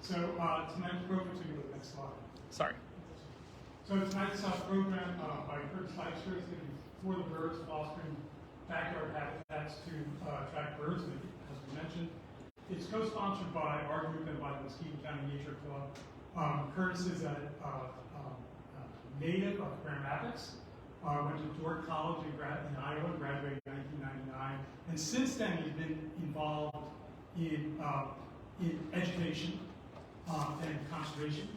So tonight's program, so you go to the next slide. Sorry. So tonight's program by Curtis Dykstra is going to be For the Birds, fostering backyard habitats to attract birds, as we mentioned. It's co-sponsored by our group and by the Muskegon County Nature Club. Curtis is a native of Grand Rapids, went to Dordt College in Iowa, graduated in 1999, and since then he's been involved in education and conservation,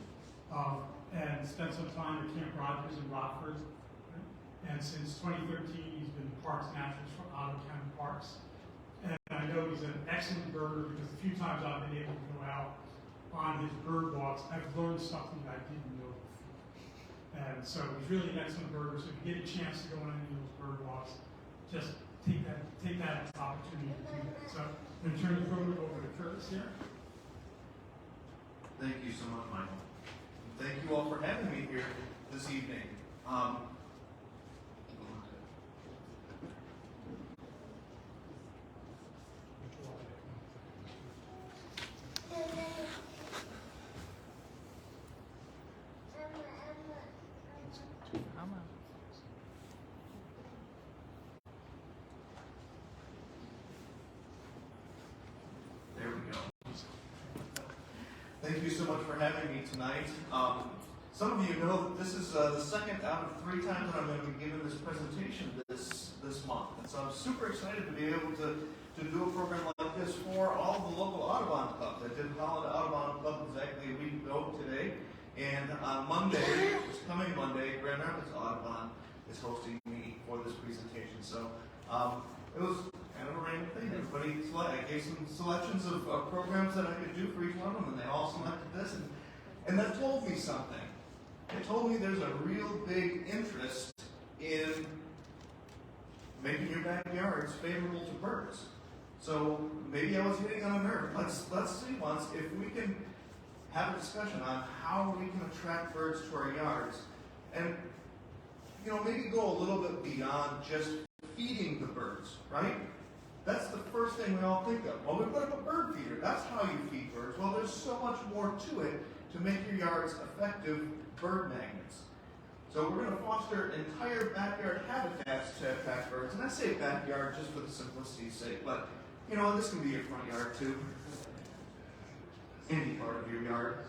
and spent some time at Camp Rogers in Rockford. And since 2013, he's been Parks Naturalist for Ottawa County Parks. And I know he's an excellent birder because the few times I've been able to go out on his bird walks, I've learned something that I didn't know before. And so he's really an excellent birder. So if you get a chance to go on any of those bird walks, just take that as an opportunity to do that. So I'm going to turn the program over to Curtis here. Thank you so much, Michael. Thank you all for having me here this evening. There we go. Thank you so much for having me tonight. Some of you know that this is the second out of 3 times that I'm going to be giving this presentation this month. And so I'm super excited to be able to do a program like this for all the local Audubon clubs. I did Holland Audubon Club exactly a week ago today. And on Monday, this coming Monday, Grand Rapids Audubon is hosting me for this presentation. So it was kind of a random thing. I gave some selections of programs that I could do for each one of them, and they all selected this. And that told me something. It told me there's a real big interest in making your backyards favorable to birds. So maybe I was hitting on a nerve. Let's see once if we can have a discussion on how we can attract birds to our yards, and maybe go a little bit beyond just feeding the birds, right? That's the first thing we all think of. Well, we put up a bird feeder. That's how you feed birds. Well, there's so much more to it to make your yards effective bird magnets. So we're going to foster entire backyard habitats to attract birds. And I say backyard just for the simplicity's sake, but this can be your front yard too. Any part of your yard.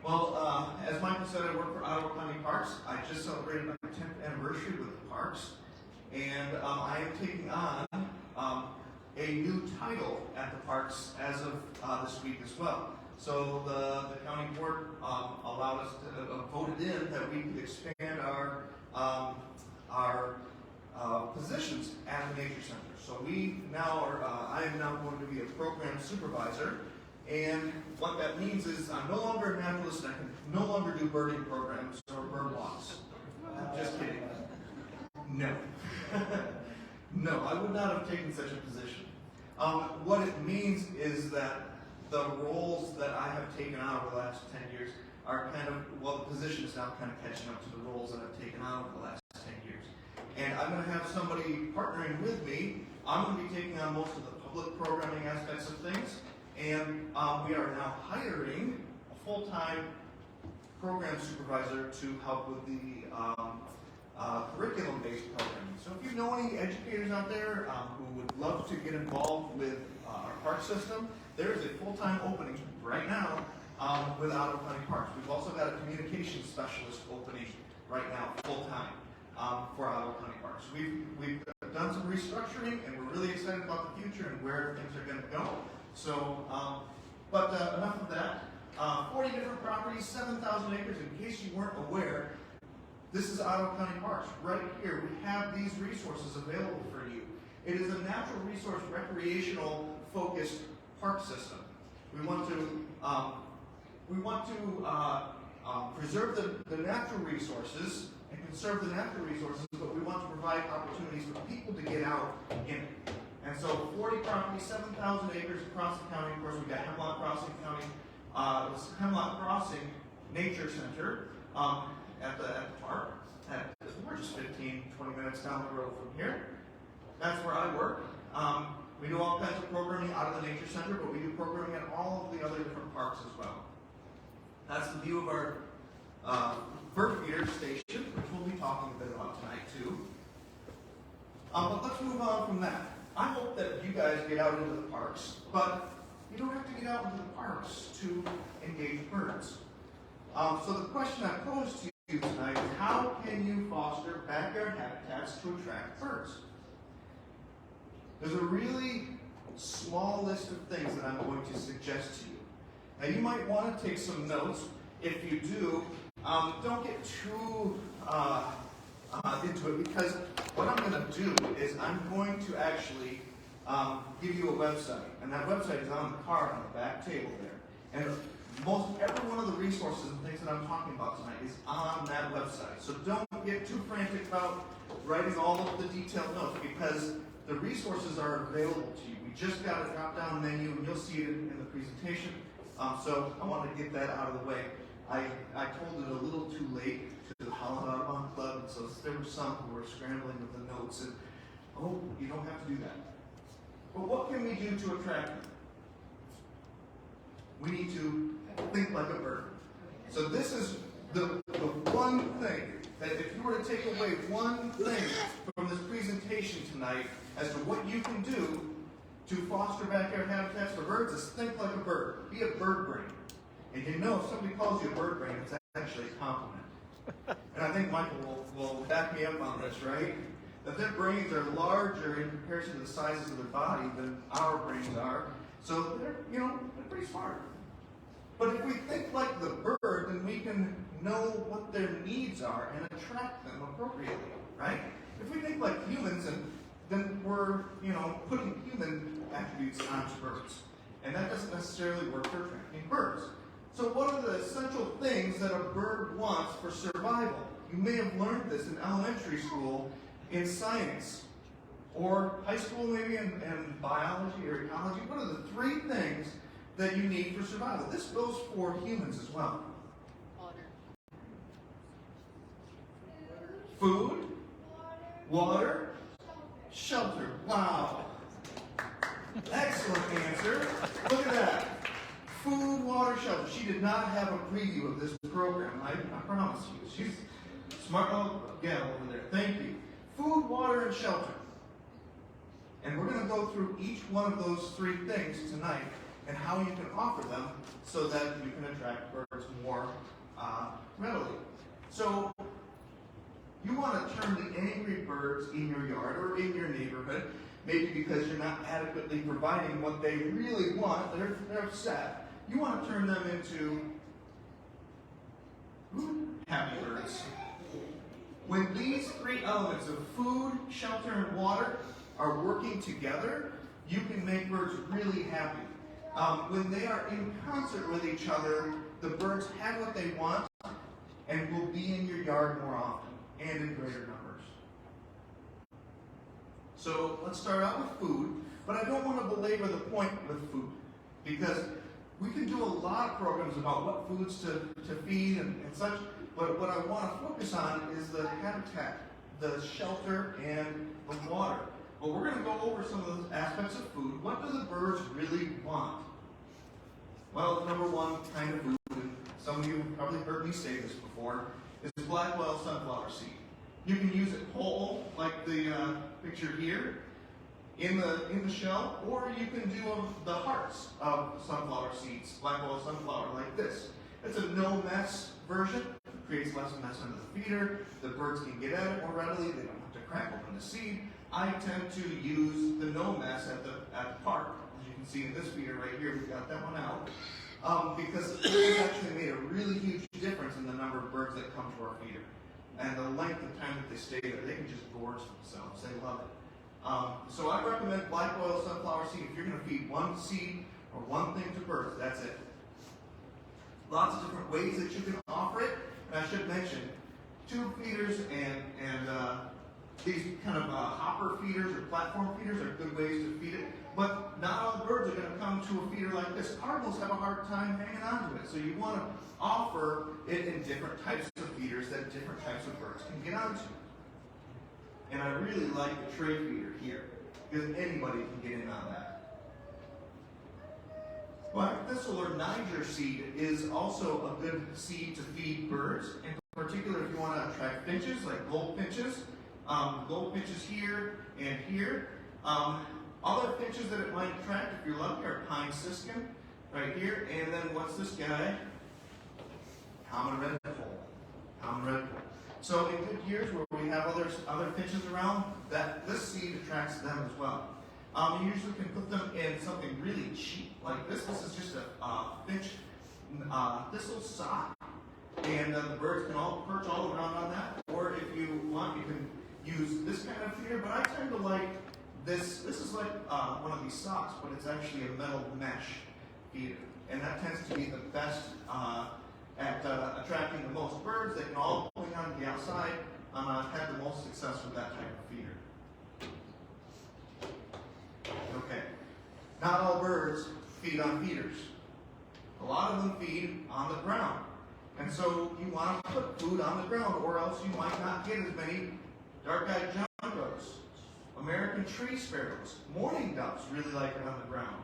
Well, as Michael said, I work for Ottawa County Parks. I just celebrated my 10th anniversary with the parks. And I am taking on a new title at the parks as of this week as well. So the county board allowed us to voted in that we could expand our positions at the nature center. So we now are. I am now going to be a program supervisor, and what that means is I'm no longer a naturalist. And I can no longer do birding programs or bird walks. I'm just kidding. No. No, I would not have taken such a position. What it means is that the roles that I have taken on over the last 10 years are the position is now kind of catching up to the roles that I've taken on over the last 10 years. And I'm going to have somebody partnering with me. I'm going to be taking on most of the public programming aspects of things. And we are now hiring a full-time program supervisor to help with the curriculum-based programming. So if you know any educators out there who would love to get involved with our park system, there is a full-time opening right now with Ottawa County Parks. We've also got a communications specialist opening right now, full-time, for Ottawa County Parks. We've done some restructuring, and we're really excited about the future and where things are going to go. So, but enough of that. 40 different properties, 7,000 acres. In case you weren't aware, this is Ottawa County Parks. Right here, we have these resources available for you. It is a natural resource, recreational focused park system. We want to preserve the natural resources and conserve the natural resources, but we want to provide opportunities for people to get out in it. And so 40 properties, 7,000 acres across the county. Of course, we've got Hemlock Crossing County, Hemlock Crossing Nature Center at the park. We're just 15, 20 minutes down the road from here. That's where I work. We do all kinds of programming out of the Nature Center, but we do programming at all of the other different parks as well. That's the view of our bird feeder station, which we'll be talking a bit about tonight too. But let's move on from that. I hope that you guys get out into the parks, but you don't have to get out into the parks to engage birds. So the question I pose to you tonight is, how can you foster backyard habitats to attract birds? There's a really small list of things that I'm going to suggest to you. Now you might want to take some notes. If you do, don't get too into it, because what I'm going to do is I'm going to actually give you a website, and that website is on the card on the back table there. And most every one of the resources and things that I'm talking about tonight is on that website. So don't get too frantic about writing all of the detailed notes, because the resources are available to you. We just got a drop-down menu, and you'll see it in the presentation. So I want to get that out of the way. I told it a little too late to the Holland Audubon Club, and so there were some who were scrambling with the notes, and oh, you don't have to do that. But what can we do to attract them? We need to think like a bird. So this is the one thing that if you were to take away one thing from this presentation tonight as to what you can do to foster backyard habitats for birds, is think like a bird. Be a bird brain. And you know, if somebody calls you a bird brain, it's actually a compliment. And I think Michael will back me up on this, right? That their brains are larger in comparison to the sizes of their body than our brains are. So they're pretty smart. But if we think like the bird, then we can know what their needs are and attract them appropriately, right? If we think like humans, then we're, putting human attributes onto birds. And that doesn't necessarily work for attracting birds. So what are the essential things that a bird wants for survival? You may have learned this in elementary school in science, or high school maybe in biology or ecology. What are the three things that you need for survival? This goes for humans as well. Food, water, shelter. Wow. Excellent answer. Look at that. Food, water, shelter. She did not have a preview of this program. I promise you. She's a smart little gal over there. Thank you. Food, water, and shelter. And we're going to go through each one of those three things tonight and how you can offer them so that you can attract birds more readily. So you want to turn the angry birds in your yard or in your neighborhood, maybe because you're not adequately providing what they really want, they're upset. You want to turn them into happy birds. When these three elements of food, shelter, and water are working together, you can make birds really happy. When they are in concert with each other, the birds have what they want and will be in your yard more often and in greater numbers. So let's start out with food, but I don't want to belabor the point with food, because we can do a lot of programs about what foods to feed and such, but what I want to focus on is the habitat, the shelter, and the water. But we're going to go over some of those aspects of food. What do the birds really want? Well, the number one kind of food, and some of you have probably heard me say this before, is black oil sunflower seed. You can use it whole, like the picture here, in the shell, or you can do the hearts of sunflower seeds, black oil sunflower, like this. It's a no-mess version. It creates less mess under the feeder. The birds can get at it more readily. They don't have to crack open the seed. I tend to use the no-mess at the park. As you can see in this feeder right here, we've got that one out. Because it actually made a really huge difference in the number of birds that come to our feeder. And the length of time that they stay there. They can just gorge themselves. They love it. So I recommend black oil sunflower seed. If you're going to feed one seed or one thing to birds, that's it. Lots of different ways that you can offer it. And I should mention, tube feeders and these kind of hopper feeders or platform feeders are good ways to feed it. But not all the birds are going to come to a feeder like this. Cardinals have a hard time hanging on to it. So you want to offer it in different types of feeders that different types of birds can get onto. And I really like the tray feeder here. because anybody can get in on that. Black thistle or Niger seed is also a good seed to feed birds, in particular if you want to attract finches, like goldfinches. Goldfinches here and here. Other finches that it might attract, if you're lucky, are pine siskin, right here. And then what's this guy? Common redpoll. Common redpoll. So in good years where we have other finches around, this seed attracts them as well. You usually can put them in something really cheap like this. This is just a finch thistle sock, and the birds can all perch all around on that. Or if you want, you can use this kind of feeder. But I tend to like this. This is like one of these socks, but it's actually a metal mesh feeder, and that tends to be the best at attracting the most birds. They can all cling on the outside. I've had the most success with that type of feeder. Okay. Not all birds feed on feeders. A lot of them feed on the ground. And so you want to put food on the ground, or else you might not get as many dark-eyed jungos, American tree sparrows, mourning doves really like it on the ground.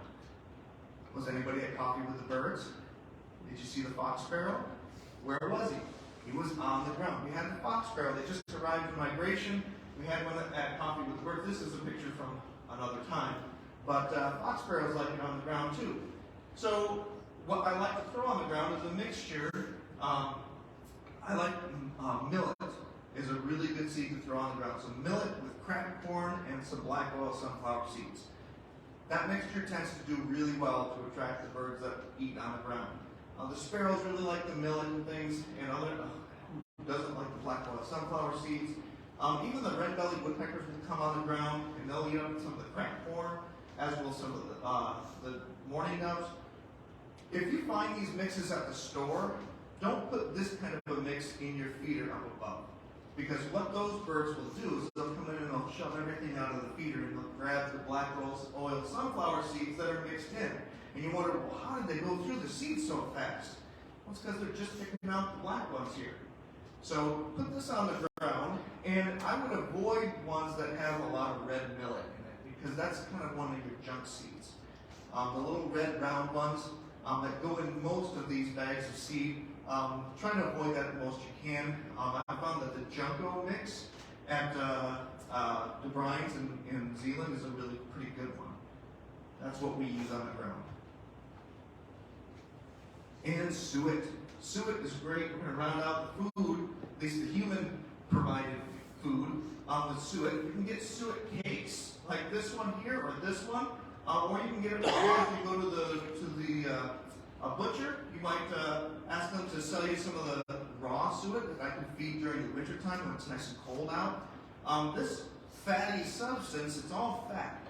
Was anybody at Coffee with the Birds? Did you see the fox sparrow? Where was he? He was on the ground. We had the fox sparrow. They just arrived in migration. We had one at Coffee with the Birds. This is a picture from another time. But fox sparrows like it on the ground too. So what I like to throw on the ground is a mixture. I like millet is a really good seed to throw on the ground. So millet with cracked corn and some black oil sunflower seeds. That mixture tends to do really well to attract the birds that eat on the ground. The sparrows really like the millet and things, and who doesn't like the black oil sunflower seeds? Even the red-bellied woodpeckers will come on the ground, and they'll eat up some of the cracked corn, as will some of the mourning doves. If you find these mixes at the store, don't put this kind of a mix in your feeder up above. Because what those birds will do is they'll come in and they'll shove everything out of the feeder and they'll grab the black oil sunflower seeds that are mixed in. And you wonder, well, how did they go through the seeds so fast? Well, it's because they're just picking out the black ones here. So put this on the ground, and I would avoid ones that have a lot of red millet in it, because that's kind of one of your junk seeds. The little red round ones that go in most of these bags of seed, try to avoid that the most you can. I found that the Junco mix at De Bruyne's in Zealand is a really pretty good one. That's what we use on the ground. And suet. Suet is great. We're going to round out the food, at least the human-provided food, with suet. You can get suet cakes, like this one here or this one, or you can get it if you go to the butcher. You might ask them to sell you some of the raw suet that I can feed during the winter time when it's nice and cold out. This fatty substance, it's all fat.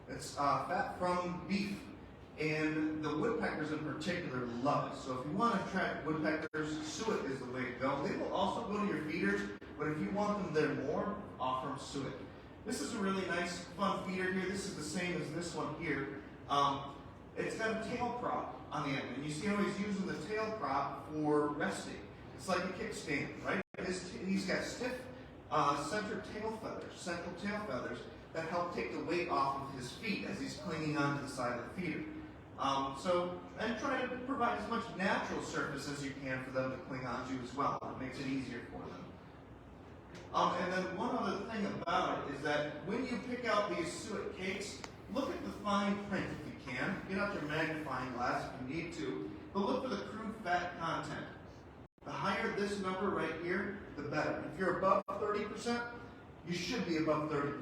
It's fat from beef. And the woodpeckers in particular love it. So if you want to attract woodpeckers, suet is the way to go. They will also go to your feeders, but if you want them there more, offer them suet. This is a really nice, fun feeder here. This is the same as this one here. It's got a tail prop on the end, and you see how he's using the tail prop for resting. It's like a kickstand, right? He's got stiff central tail feathers that help take the weight off of his feet as he's clinging onto the side of the feeder. And try to provide as much natural surface as you can for them to cling onto as well. It makes it easier for them. And then one other thing about it is that when you pick out these suet cakes, look at the fine print if you can. Get out your magnifying glass if you need to, but look for the crude fat content. The higher this number right here, the better. If you're above 30%, you should be above 30%.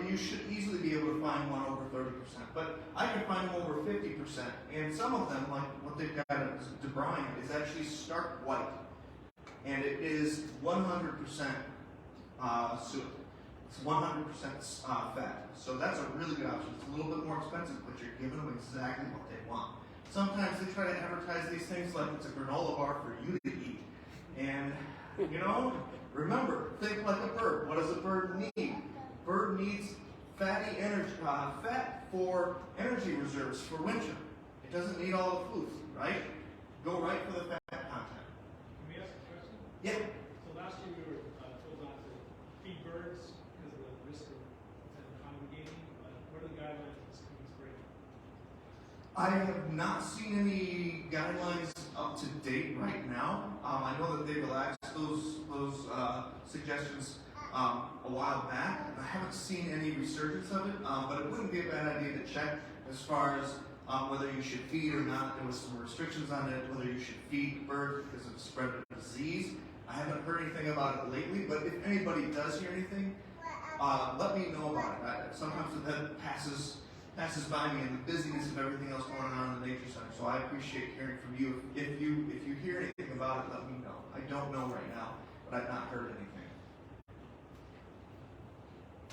You should easily be able to find one over 30%, but I can find them over 50%, and some of them, like what they've got at De Bruyne, is actually stark white, and it is 100% suet. It's 100% fat, so that's a really good option. It's a little bit more expensive, but you're giving them exactly what they want. Sometimes they try to advertise these things like it's a granola bar for you to eat, and remember, think like a bird. What does a bird need? Bird needs fatty energy, fat for energy reserves for winter. It doesn't need all the food, right? Go right for the fat content. Can we ask a question? Yeah. So last year we were told not to feed birds because of the risk of I have not seen any guidelines up to date right now. I know that they relaxed those suggestions a while back. I haven't seen any resurgence of it, but it wouldn't be a bad idea to check as far as whether you should feed or not. There was some restrictions on it, whether you should feed birds because of the spread of disease. I haven't heard anything about it lately, but if anybody does hear anything, let me know about it. Sometimes that passes by me in the busyness of everything else going on in the Nature Center. So I appreciate hearing from you. If you hear anything about it, let me know. I don't know right now, but I've not heard anything.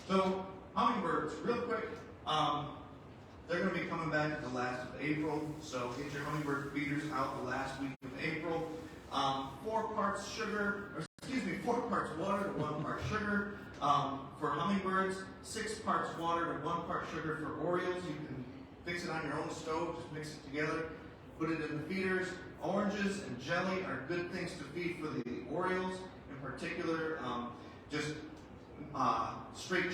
So hummingbirds, real quick, they're going to be coming back at the last of April. So get your hummingbird feeders out the last week of April. 4 parts water to 1 part sugar. For hummingbirds, 6 parts water to 1 part sugar for orioles. You can fix it on your own stove, just mix it together, put it in the feeders. Oranges and jelly are good things to feed for the orioles. In particular, just straight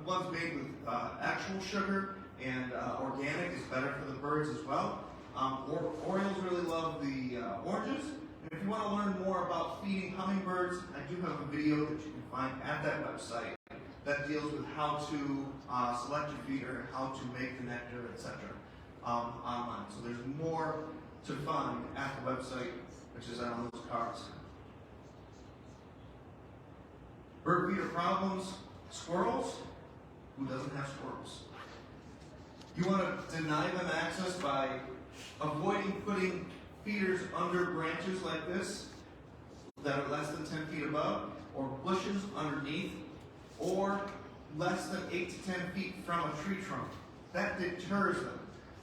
ones made with actual sugar and organic is better for the birds as well. Orioles really love the oranges. And if you want to learn more about feeding hummingbirds, I do have a video that you can find at that website that deals with how to select your feeder and how to make the nectar, etc. Online. So there's more to find at the website, which is on those cards. Bird feeder problems. Squirrels. Who doesn't have squirrels? You want to deny them access by avoiding putting feeders under branches like this that are less than 10 feet above, or bushes underneath, or less than 8 to 10 feet from a tree trunk. That deters them,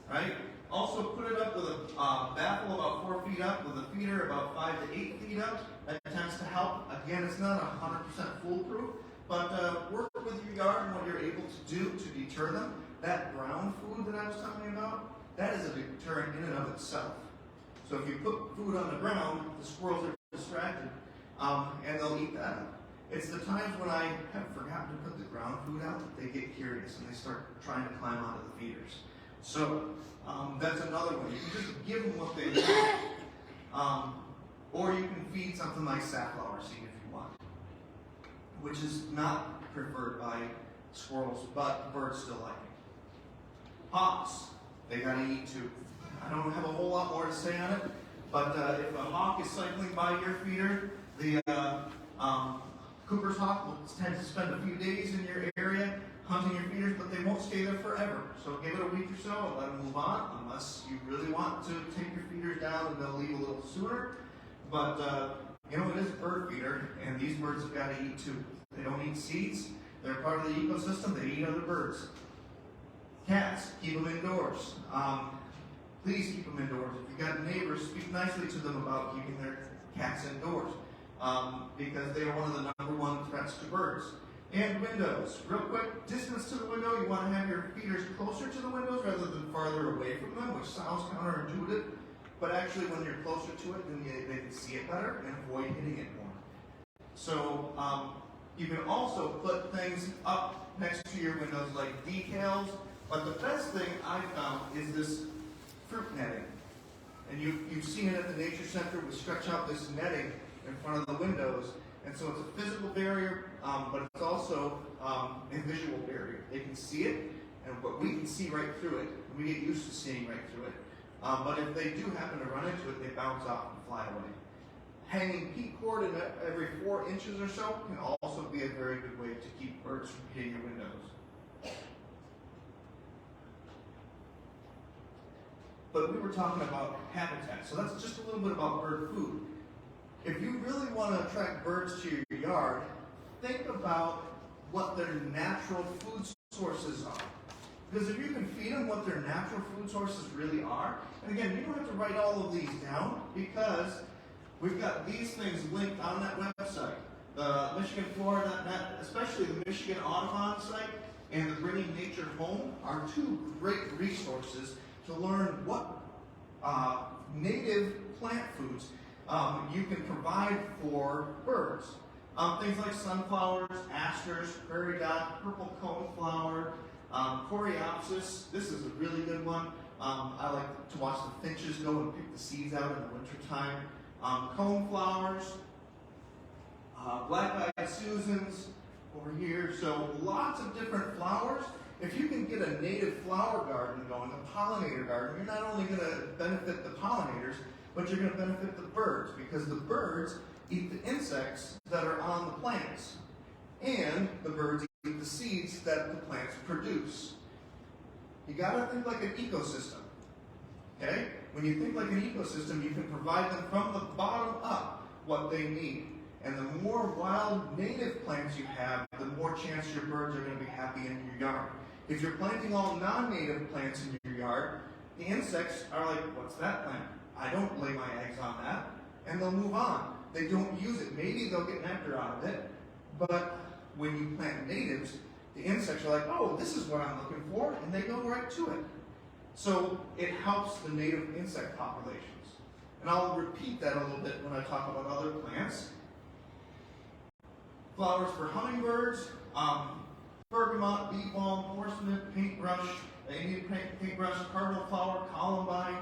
right? Also put it up with a baffle about 4 feet up, with a feeder about 5 to 8 feet up. That tends to help. Again, it's not 100% foolproof, but work with your yard and what you're able to do to deter them. That ground food that I was telling you about, that is a deterrent in and of itself. So if you put food on the ground, the squirrels are distracted, and they'll eat that up. It's the times when I have forgotten to put the ground food out that they get curious and they start trying to climb onto the feeders. So that's another way. You can just give them what they want. Or you can feed something like safflower seed if you want, which is not preferred by squirrels, but birds still like it. Hawks, they gotta eat too. I don't have a whole lot more to say on it, but if a hawk is cycling by your feeder, the Cooper's hawk will tend to spend a few days in your area hunting your feeders, but they won't stay there forever. So give it a week or so and let them move on, unless you really want to take your feeders down and they'll leave a little sooner. But it is a bird feeder, and these birds have got to eat too. They don't eat seeds. They're part of the ecosystem. They eat other birds. Cats, keep them indoors. Please keep them indoors. If you've got neighbors, speak nicely to them about keeping their cats indoors, because they are one of the #1 threats to birds. And windows. Real quick, distance to the window. You want to have your feeders closer to the windows rather than farther away from them, which sounds counterintuitive. But actually, when you're closer to it, then they can see it better and avoid hitting it more. So you can also put things up next to your windows like decals. But the best thing I found is this fruit netting. And you've seen it at the Nature Center. We stretch out this netting in front of the windows. And so it's a physical barrier, but it's also a visual barrier. They can see it, but we can see right through it. And we get used to seeing right through it. But if they do happen to run into it, they bounce off and fly away. Hanging peat cord in every 4 inches or so can also be a very good way to keep birds from hitting your windows. But we were talking about habitat, so that's just a little bit about bird food. If you really want to attract birds to your yard, think about what their natural food sources are. Because if you can feed them what their natural food sources really are, and again, you don't have to write all of these down because we've got these things linked on that website. The MichiganFlora.net, especially the Michigan Audubon site and the Bringing Nature Home are 2 great resources to learn what native plant foods you can provide for birds. Things like sunflowers, asters, prairie dot, purple coneflower, Coreopsis, this is a really good one. I like to watch the finches go and pick the seeds out in the wintertime. Coneflowers, black-eyed Susans over here. So lots of different flowers. If you can get a native flower garden going, a pollinator garden, you're not only going to benefit the pollinators, but you're going to benefit the birds, because the birds eat the insects that are on the plants. And the birds eat the seeds that the plants produce. You got to think like an ecosystem. Okay? When you think like an ecosystem, you can provide them from the bottom up what they need. And the more wild native plants you have, the more chance your birds are going to be happy in your yard. If you're planting all non-native plants in your yard, the insects are like, what's that plant? I don't lay my eggs on that. And they'll move on. They don't use it. Maybe they'll get nectar out of it. But when you plant natives, the insects are like, oh, this is what I'm looking for, and they go right to it. So it helps the native insect populations. And I'll repeat that a little bit when I talk about other plants. Flowers for hummingbirds, bergamot, bee balm, porcelain, paintbrush, Indian paintbrush, cardinal flower, columbine,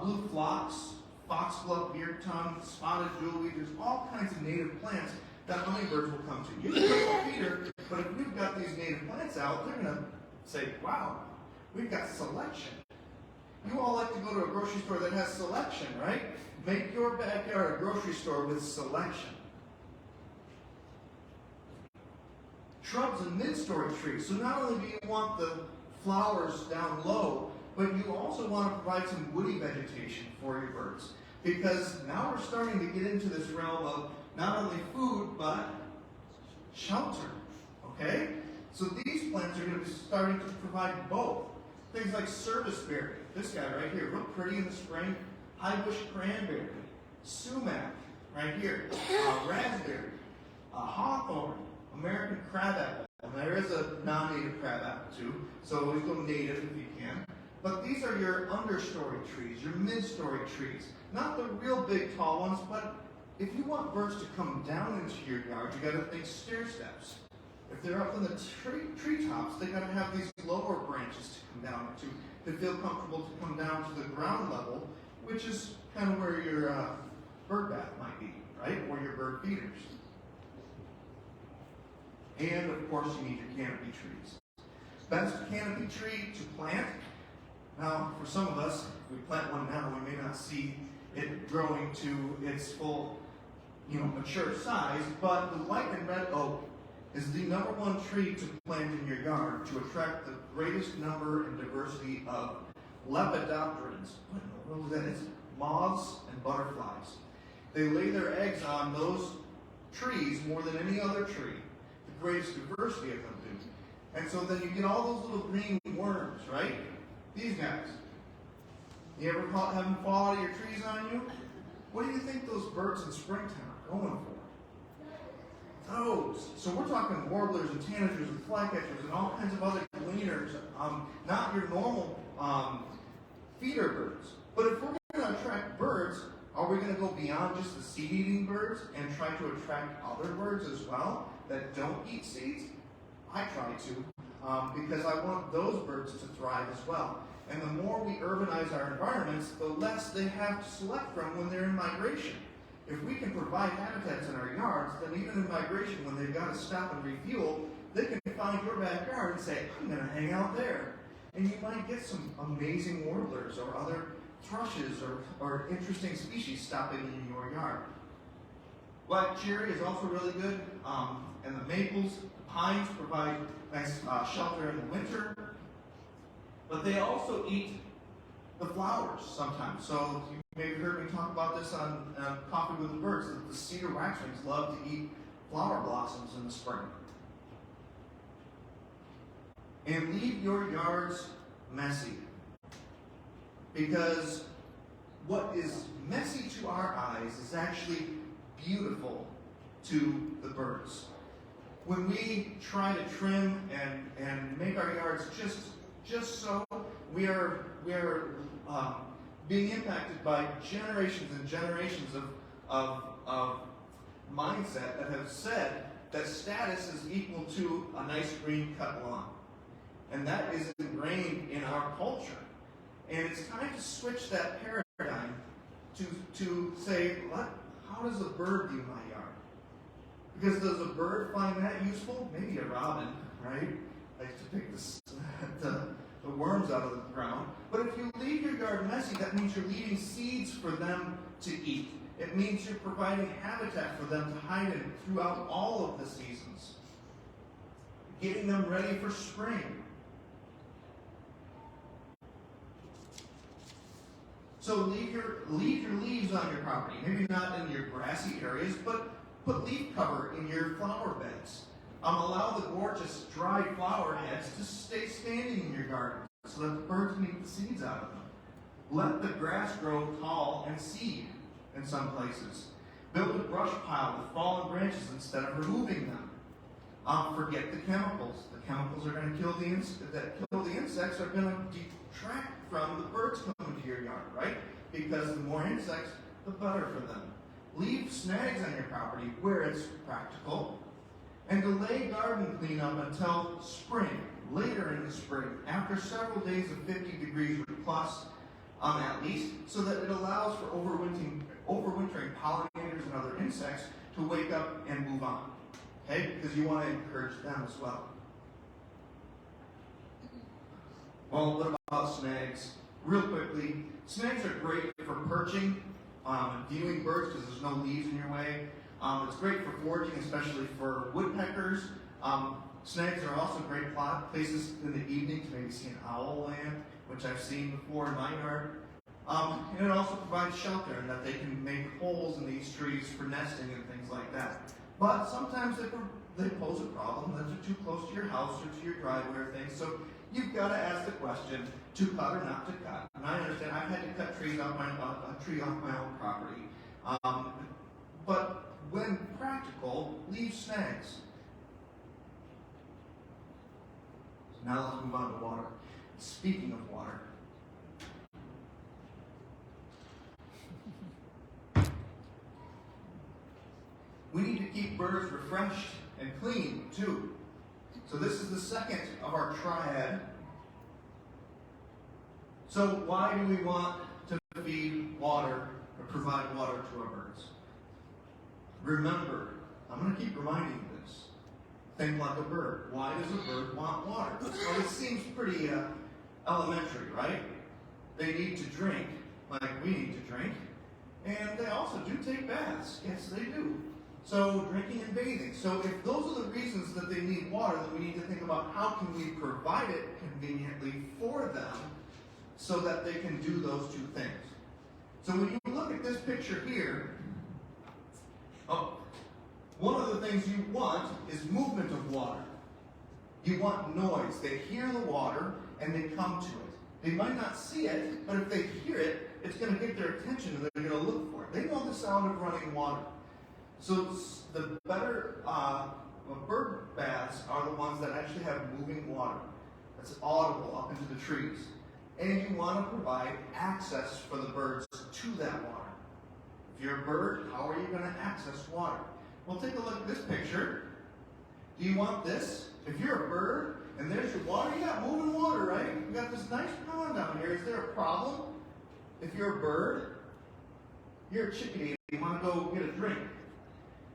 blue phlox, foxglove, beard tongue, spotted jewelweed. There's all kinds of native plants that hummingbirds will come to. You can put a feeder, but if we've got these native plants out, they're going to say, wow, we've got selection. You all like to go to a grocery store that has selection, right? Make your backyard a grocery store with selection. Shrubs and mid-story trees. So not only do you want the flowers down low, but you also want to provide some woody vegetation for your birds. Because now we're starting to get into this realm of not only food, but shelter. Okay? So these plants are going to be starting to provide both. Things like serviceberry. This guy right here, real pretty in the spring. High bush cranberry. Sumac, right here. Raspberry. Hawthorn. American crabapple. And there is a non-native crabapple too, so always go native if you can. But these are your understory trees, your mid-story trees. Not the real big tall ones, but if you want birds to come down into your yard, you got to think stair steps. If they're up in the treetops, they got to have these lower branches to come down to feel comfortable to come down to the ground level, which is kind of where your bird bath might be, right? Or your bird feeders. And of course, you need your canopy trees. Best canopy tree to plant. Now, for some of us, if we plant one now, we may not see it growing to its full, mature size. But the white and red oak is the #1 tree to plant in your yard to attract the greatest number and diversity of lepidopterans. What in the world is that? It's moths and butterflies. They lay their eggs on those trees more than any other tree. The greatest diversity of them do. And so then you get all those little green worms, right? These guys. You ever have them fall out of your trees on you? What do you think those birds in springtime are going for? Those. So we're talking warblers and tanagers and flycatchers and all kinds of other gleaners, not your normal feeder birds. But if we're going to attract birds, are we going to go beyond just the seed-eating birds and try to attract other birds as well that don't eat seeds? I try to, because I want those birds to thrive as well. And the more we urbanize our environments, the less they have to select from when they're in migration. If we can provide habitats in our yards, then even in migration, when they've got to stop and refuel, they can find your backyard and say, I'm going to hang out there. And you might get some amazing warblers or other thrushes or interesting species stopping in your yard. Black cherry is also really good, and the maples, the pines provide nice shelter in the winter. But they also eat the flowers sometimes. So you maybe heard me talk about this on Coffee with the Birds, that the cedar waxwings love to eat flower blossoms in the spring. And leave your yards messy. Because what is messy to our eyes is actually beautiful to the birds. When we try to trim and make our yards just so, we are being impacted by generations and generations of mindset that have said that status is equal to a nice green cut lawn. And that is ingrained in our culture. And it's time to switch that paradigm to say, how does a bird view my yard? Because does a bird find that useful? Maybe a robin, right? Likes to pick the worms out of the ground. But if you leave your yard messy, that means you're leaving seeds for them to eat. It means you're providing habitat for them to hide in throughout all of the seasons. Getting them ready for spring. So leave your leaves on your property. Maybe not in your grassy areas, but put leaf cover in your flower beds. Allow the gorgeous dry flower heads to stay standing in your garden so that the birds can eat the seeds out of them. Let the grass grow tall and seed in some places. Build a brush pile with fallen branches instead of removing them. Forget the chemicals. The chemicals are going to kill the insects are going to detract from the birds coming to your yard, right? Because the more insects, the better for them. Leave snags on your property where it's practical. And delay garden cleanup until spring, later in the spring, after several days of 50 degrees or plus, at least, so that it allows for overwintering pollinators and other insects to wake up and move on. Okay? Because you want to encourage them as well. Well, what about snags? Real quickly, snags are great for perching and viewing birds because there's no leaves in your way. It's great for foraging, especially for woodpeckers. Snags are also great places in the evening to maybe see an owl land, which I've seen before in my yard. And it also provides shelter in that they can make holes in these trees for nesting and things like that. But sometimes they pose a problem that they're too close to your house or to your driveway or things. So you've got to ask the question, to cut or not to cut. And I understand I've had to cut trees off a tree off my own property. But when practical, leave snags. So now let's move on to water. Speaking of water, we need to keep birds refreshed and clean too. So this is the second of our triad. So why do we want to feed water or provide water to our birds? Remember, I'm going to keep reminding you this. Think like a bird. Why does a bird want water? Well, it seems pretty elementary, right? They need to drink like we need to drink. And they also do take baths. Yes, they do. So drinking and bathing. So if those are the reasons that they need water, then we need to think about how can we provide it conveniently for them so that they can do those two things. So when you look at this picture here, one of the things you want is movement of water. You want noise. They hear the water and they come to it. They might not see it, but if they hear it, it's going to get their attention and they're going to look for it. They know the sound of running water. So the better bird baths are the ones that actually have moving water. That's audible up into the trees. And you want to provide access for the birds to that water. If you're a bird, how are you going to access water? Well, take a look at this picture. Do you want this? If you're a bird and there's your water, you got moving water, right? You got this nice pond down here. Is there a problem? If you're a bird, you're a chickadee, you want to go get a drink.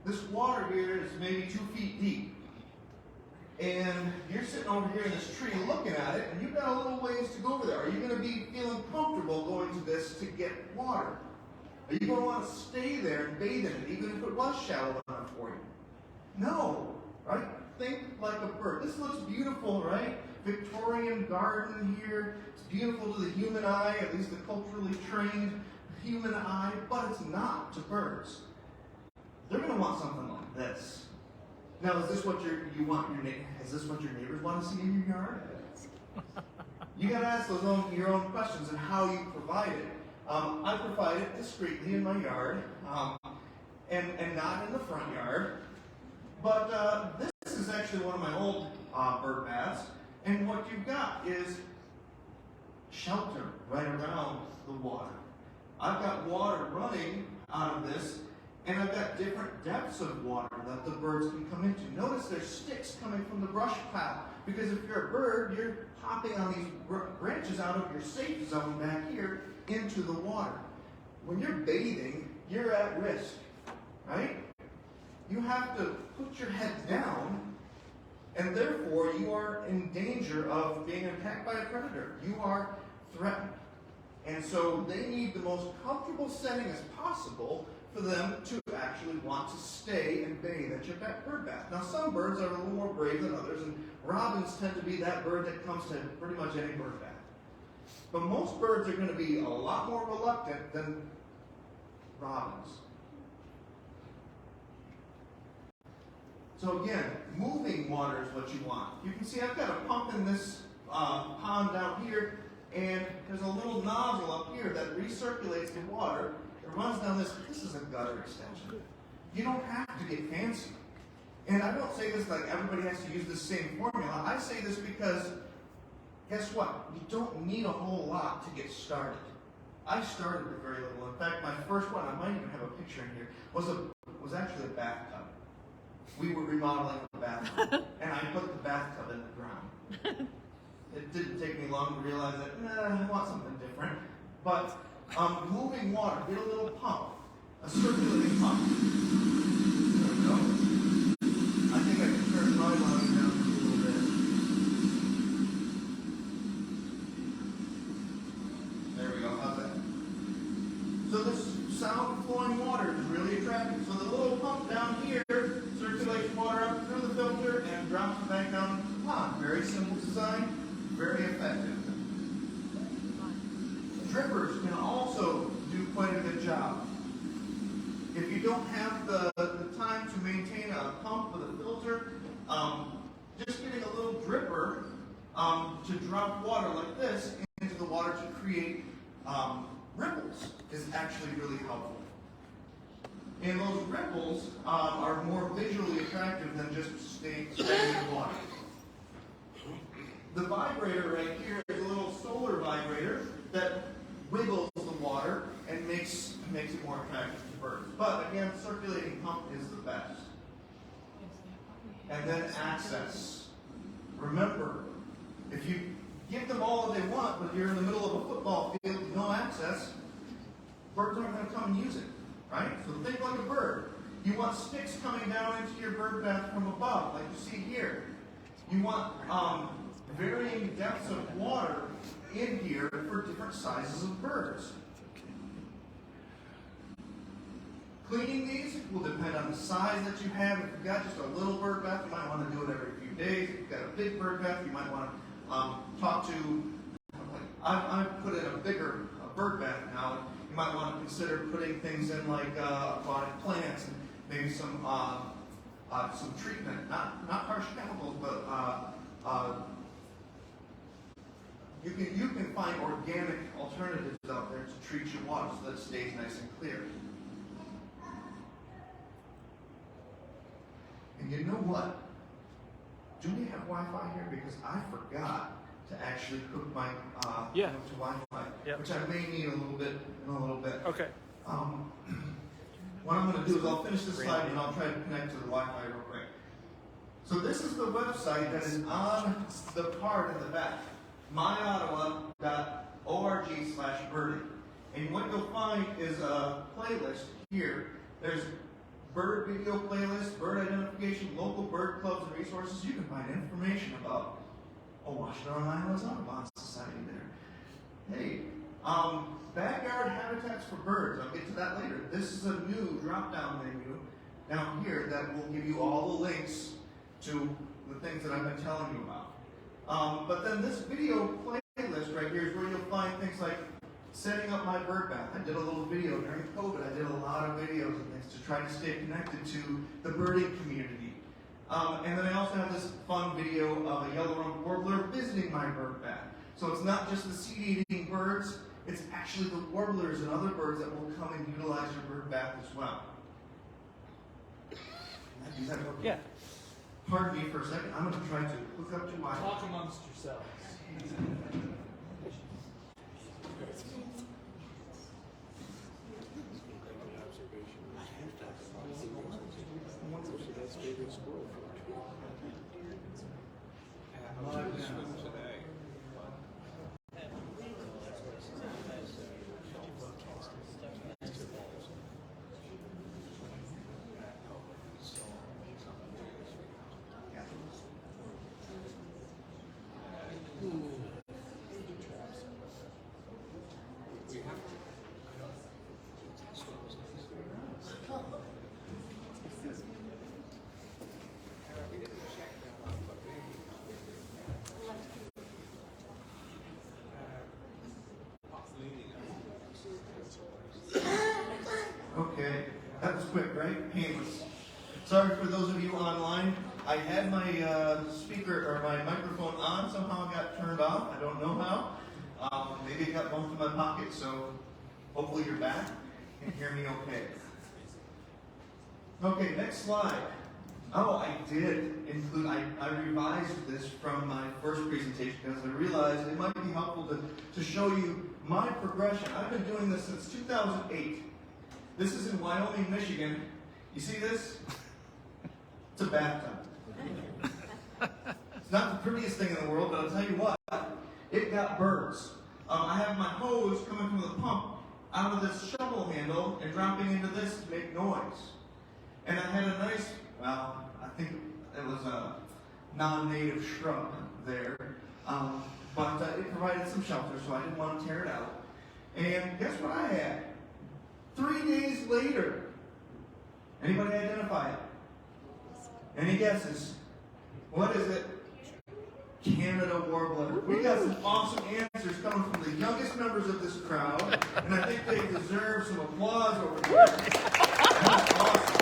This water here is maybe 2 feet deep. And you're sitting over here in this tree looking at it, and you've got a little ways to go over there. Are you going to be feeling comfortable going to this to get water? Are you going to want to stay there and bathe in it, even if it was shallow enough for you? No, right? Think like a bird. This looks beautiful, right? Victorian garden here. It's beautiful to the human eye, at least the culturally trained human eye, but it's not to birds. They're going to want something like this. Now, is this what you want your is this what your neighbors want to see in your yard? You got to ask your own questions and how you provide it. I provide it discreetly in my yard, and not in the front yard. But this is actually one of my old bird baths, and what you've got is shelter right around the water. I've got water running out of this, And I've got different depths of water that the birds can come into. Notice there's sticks coming from the brush pile. Because if you're a bird, you're hopping on these branches out of your safe zone back here into the water. When you're bathing, you're at risk, right? You have to put your head down, and therefore you are in danger of being attacked by a predator. You are threatened. And so they need the most comfortable setting as possible for them to actually want to stay and bathe at your bird bath. Now, some birds are a little more brave than others, and robins tend to be that bird that comes to pretty much any bird bath. But most birds are going to be a lot more reluctant than robins. So again, moving water is what you want. You can see I've got a pump in this pond down here, and there's a little nozzle up here that recirculates the water. It runs down this. This is a gutter extension. You don't have to get fancy. And I don't say this like everybody has to use the same formula. I say this because, guess what? You don't need a whole lot to get started. I started with very little. In fact, my first one, I might even have a picture in here, was actually a bathtub. We were remodeling the bathtub, and I put the bathtub in the ground. It didn't take me long to realize that, I want something different. But moving water, get a little pump, a circulating pump. There we go. I think I can turn my volume down just a little bit. There we go, how's that? So this sound flowing water is really attractive. So the little pump down here circulates water up through the filter and drops it back down into the pond. Very simple design, very effective. Drippers can also do quite a good job. If you don't have the time to maintain a pump with a filter, just getting a little dripper to drop water like this into the water to create ripples is actually really helpful. And those ripples are more visually attractive than just staying in water. The vibrator right here is a little solar vibrator that wiggles the water and makes it more attractive to birds. But again, circulating pump is the best. And then access. Remember, if you give them all that they want, but you're in the middle of a football field with no access, birds aren't going to come and use it, right? So think like a bird. You want sticks coming down into your bird bath from above, like you see here. You want varying depths of water in here for different sizes of birds. Cleaning these will depend on the size that you have. If you've got just a little bird bath, you might want to do it every few days. If you've got a big bird bath, you might want to talk to, I've put in a bigger bird bath now. You might want to consider putting things in like aquatic plants and maybe some treatment, not harsh chemicals, but you can find organic alternatives out there to treat your water so that it stays nice and clear. And you know what? Do we have Wi-Fi here? Because I forgot to actually hook my to Wi-Fi, which I may need in a little bit. Okay. What I'm going to do is I'll finish this slide and I'll try to connect to the Wi-Fi real quick. So this is the website that is on the card in the back, myottawa.org/birding. And what you'll find is a playlist here. There's bird video playlist, bird identification, local bird clubs and resources. You can find information about Washington Islands Audubon Society there. Hey, backyard habitats for birds. I'll get to that later. This is a new drop-down menu down here that will give you all the links to the things that I've been telling you about. But then this video playlist right here is where you'll find things like setting up my bird bath. I did a little video during COVID. I did a lot of videos and things to try to stay connected to the birding community. And then I also have this fun video of a yellow-rumped warbler visiting my bird bath. So it's not just the seed-eating birds, it's actually the warblers and other birds that will come and utilize your bird bath as well. Is that okay? Yeah. Pardon me for a second. I'm going to try to hook up to Wi-Fi. Talk amongst yourselves. right? Painless. Sorry for those of you online. I had my speaker or my microphone on. Somehow it got turned off. I don't know how. Maybe it got bumped in my pocket. So hopefully you're back and hear me okay. Okay, next slide. Oh, I did include, I revised this from my first presentation because I realized it might be helpful to show you my progression. I've been doing this since 2008. This is in Wyoming, Michigan. You see this? It's a bathtub. It's not the prettiest thing in the world, but I'll tell you what, it got birds. I have my hose coming from the pump out of this shovel handle and dropping into this to make noise. And I had a nice, well, I think it was a non-native shrub there, but it provided some shelter, so I didn't want to tear it out. And guess what I had? 3 days later. Anybody identify it? Any guesses? What is it? Canada warbler. We got some awesome answers coming from the youngest members of this crowd, and I think they deserve some applause over here. That's awesome.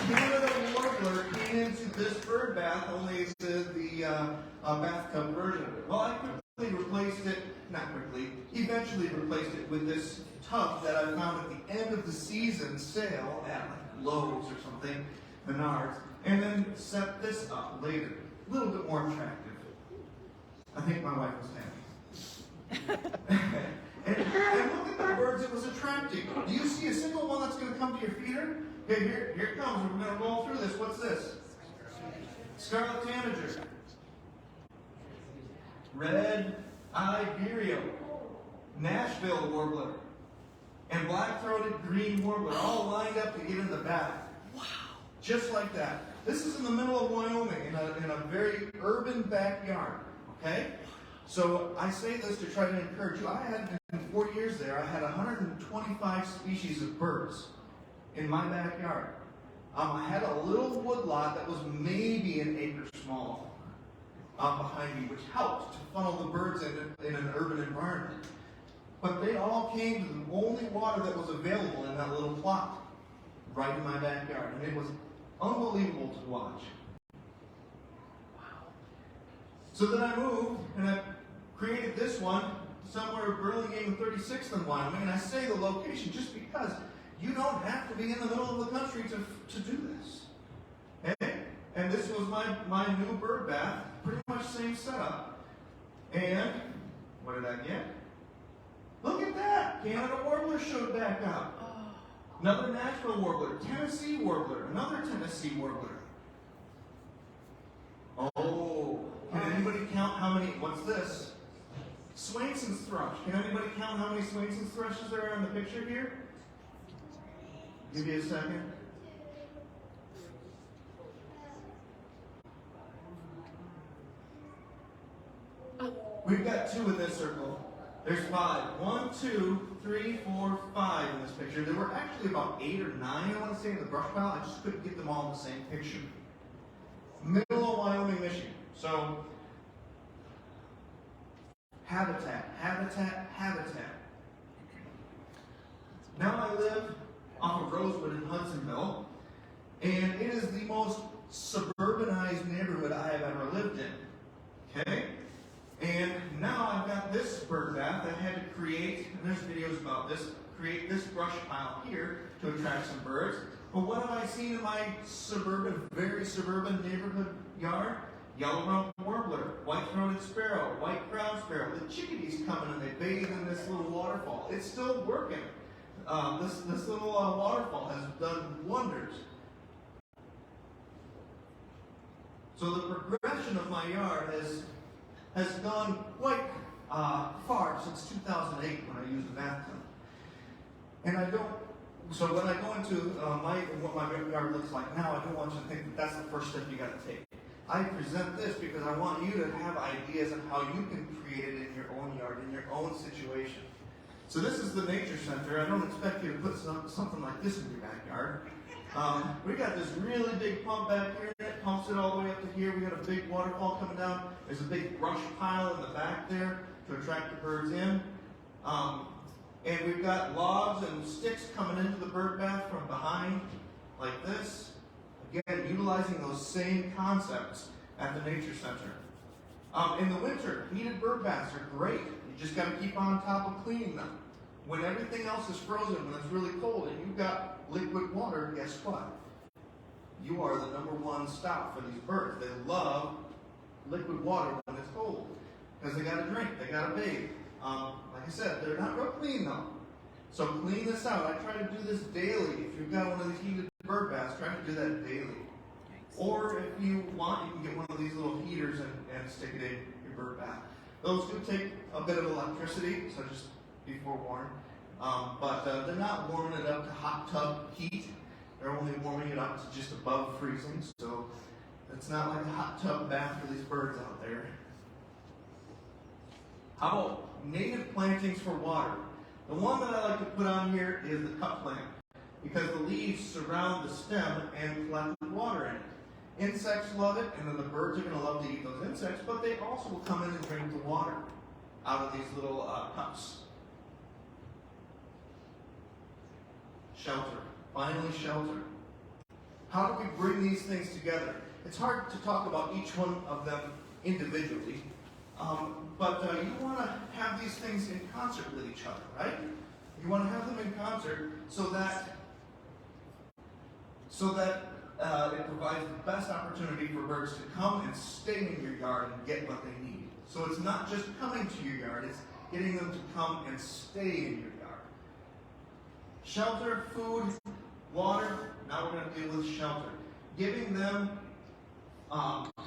Canada warbler came into this bird bath, only it's the bathtub version of it. Well, I quickly replaced it, not quickly, eventually replaced it with this tub that I found at the end of the season sale at like Lowe's or something, Menards, and then set this up later. A little bit more attractive. I think my wife was happy. and look at the birds it was attracting. Do you see a single one that's going to come to your feeder? Okay, here it comes. We're going to roll through this. What's this? Scarlet tanager. Red-eyed vireo. Nashville warbler. And black-throated green warbler, all lined up to get in the bath. Wow. Just like that. This is in the middle of Wyoming, in a very urban backyard. Okay? So I say this to try to encourage you. I had, in 4 years there, I had 125 species of birds in my backyard. I had a little woodlot that was maybe an acre small behind me, which helped to funnel the birds in an urban environment. But they all came to the only water that was available in that little plot, right in my backyard. And it was unbelievable to watch. Wow. So then I moved, and I created this one somewhere Burlingame and 36th in Wyoming. And I say the location just because you don't have to be in the middle of the country to do this. Okay? And this was my new bird bath, pretty much same setup. And what did I get? Look at that! Canada warbler showed back up. Another Nashville warbler, Tennessee warbler, another Tennessee warbler. Oh, can anybody count how many, what's this? Swainson's thrush. Can anybody count how many Swainson's thrushes there are in the picture here? Give you a second. We've got 2 in this circle. There's 5. 1, 2, 3, 4, 5 in this picture. There were actually about 8 or 9, I want to say, in the brush pile. I just couldn't get them all in the same picture. Middle of Wyoming, Michigan. So, habitat, habitat, habitat. Now I live off of Rosewood in Hudsonville, and it is the most suburbanized neighborhood I have ever lived in. Okay? And now I've got this bird bath I had to create, and there's videos about this, create this brush pile here to attract some birds. But what have I seen in my suburban, very suburban neighborhood yard? Yellow-rumped warbler, white-throated sparrow, white-crowned sparrow. The chickadees come in and they bathe in this little waterfall. It's still working. This little waterfall has done wonders. So the progression of my yard has gone quite far since 2008 when I used a bathtub. And so when I go into what my yard looks like now, I don't want you to think that that's the first step you got to take. I present this because I want you to have ideas on how you can create it in your own yard, in your own situation. So this is the nature center. I don't expect you to put something like this in your backyard. We got this really big pump back here that pumps it all the way up to here. We got a big waterfall coming down. There's a big brush pile in the back there to attract the birds in. And we've got logs and sticks coming into the bird bath from behind. like this. Again, utilizing those same concepts at the Nature Center. In the winter, heated bird baths are great. You just got to keep on top of cleaning them. When everything else is frozen, when it's really cold, and you've got liquid water, guess what? You are the #1 stop for these birds. They love liquid water when it's cold because they got to drink, they got to bathe. Like I said, they're not real clean though. So clean this out. I try to do this daily. If you've got one of these heated bird baths, try to do that daily. Or if you want, you can get one of these little heaters and stick it in your bird bath. Those do take a bit of electricity, so just be forewarned. But they're not warming it up to hot tub heat. They're only warming it up to just above freezing, so it's not like a hot tub bath for these birds out there. How about native plantings for water? The one that I like to put on here is the cup plant, because the leaves surround the stem and collect the water in it. Insects love it, and then the birds are going to love to eat those insects, but they also will come in and drink the water out of these little cups. Shelter. Finally, shelter. How do we bring these things together? It's hard to talk about each one of them individually, but you want to have these things in concert with each other, right? You want to have them in concert so that it provides the best opportunity for birds to come and stay in your yard and get what they need. So it's not just coming to your yard, it's getting them to come and stay in your yard. Shelter, food, water. Now we're going to deal with shelter. Giving them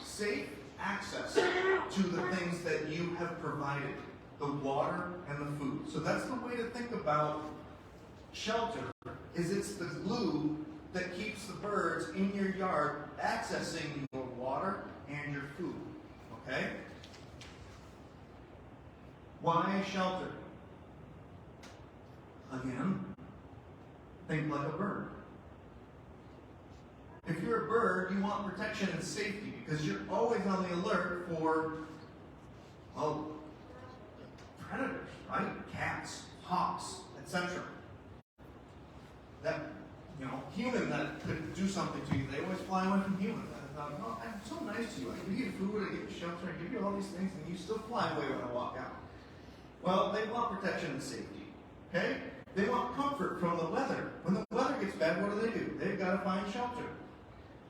safe access to the things that you have provided, the water and the food. So that's the way to think about shelter, is it's the glue that keeps the birds in your yard accessing your water and your food. Okay? Why shelter? Again, think like a bird. If you're a bird, you want protection and safety because you're always on the alert for, predators, right? Cats, hawks, etc. That, human that could do something to you, they always fly away from humans. I thought, I'm so nice to you. I give you food, I give you shelter, I give you all these things, and you still fly away when I walk out. Well, they want protection and safety, okay? They want comfort from the weather. When the weather gets bad, what do? They've got to find shelter.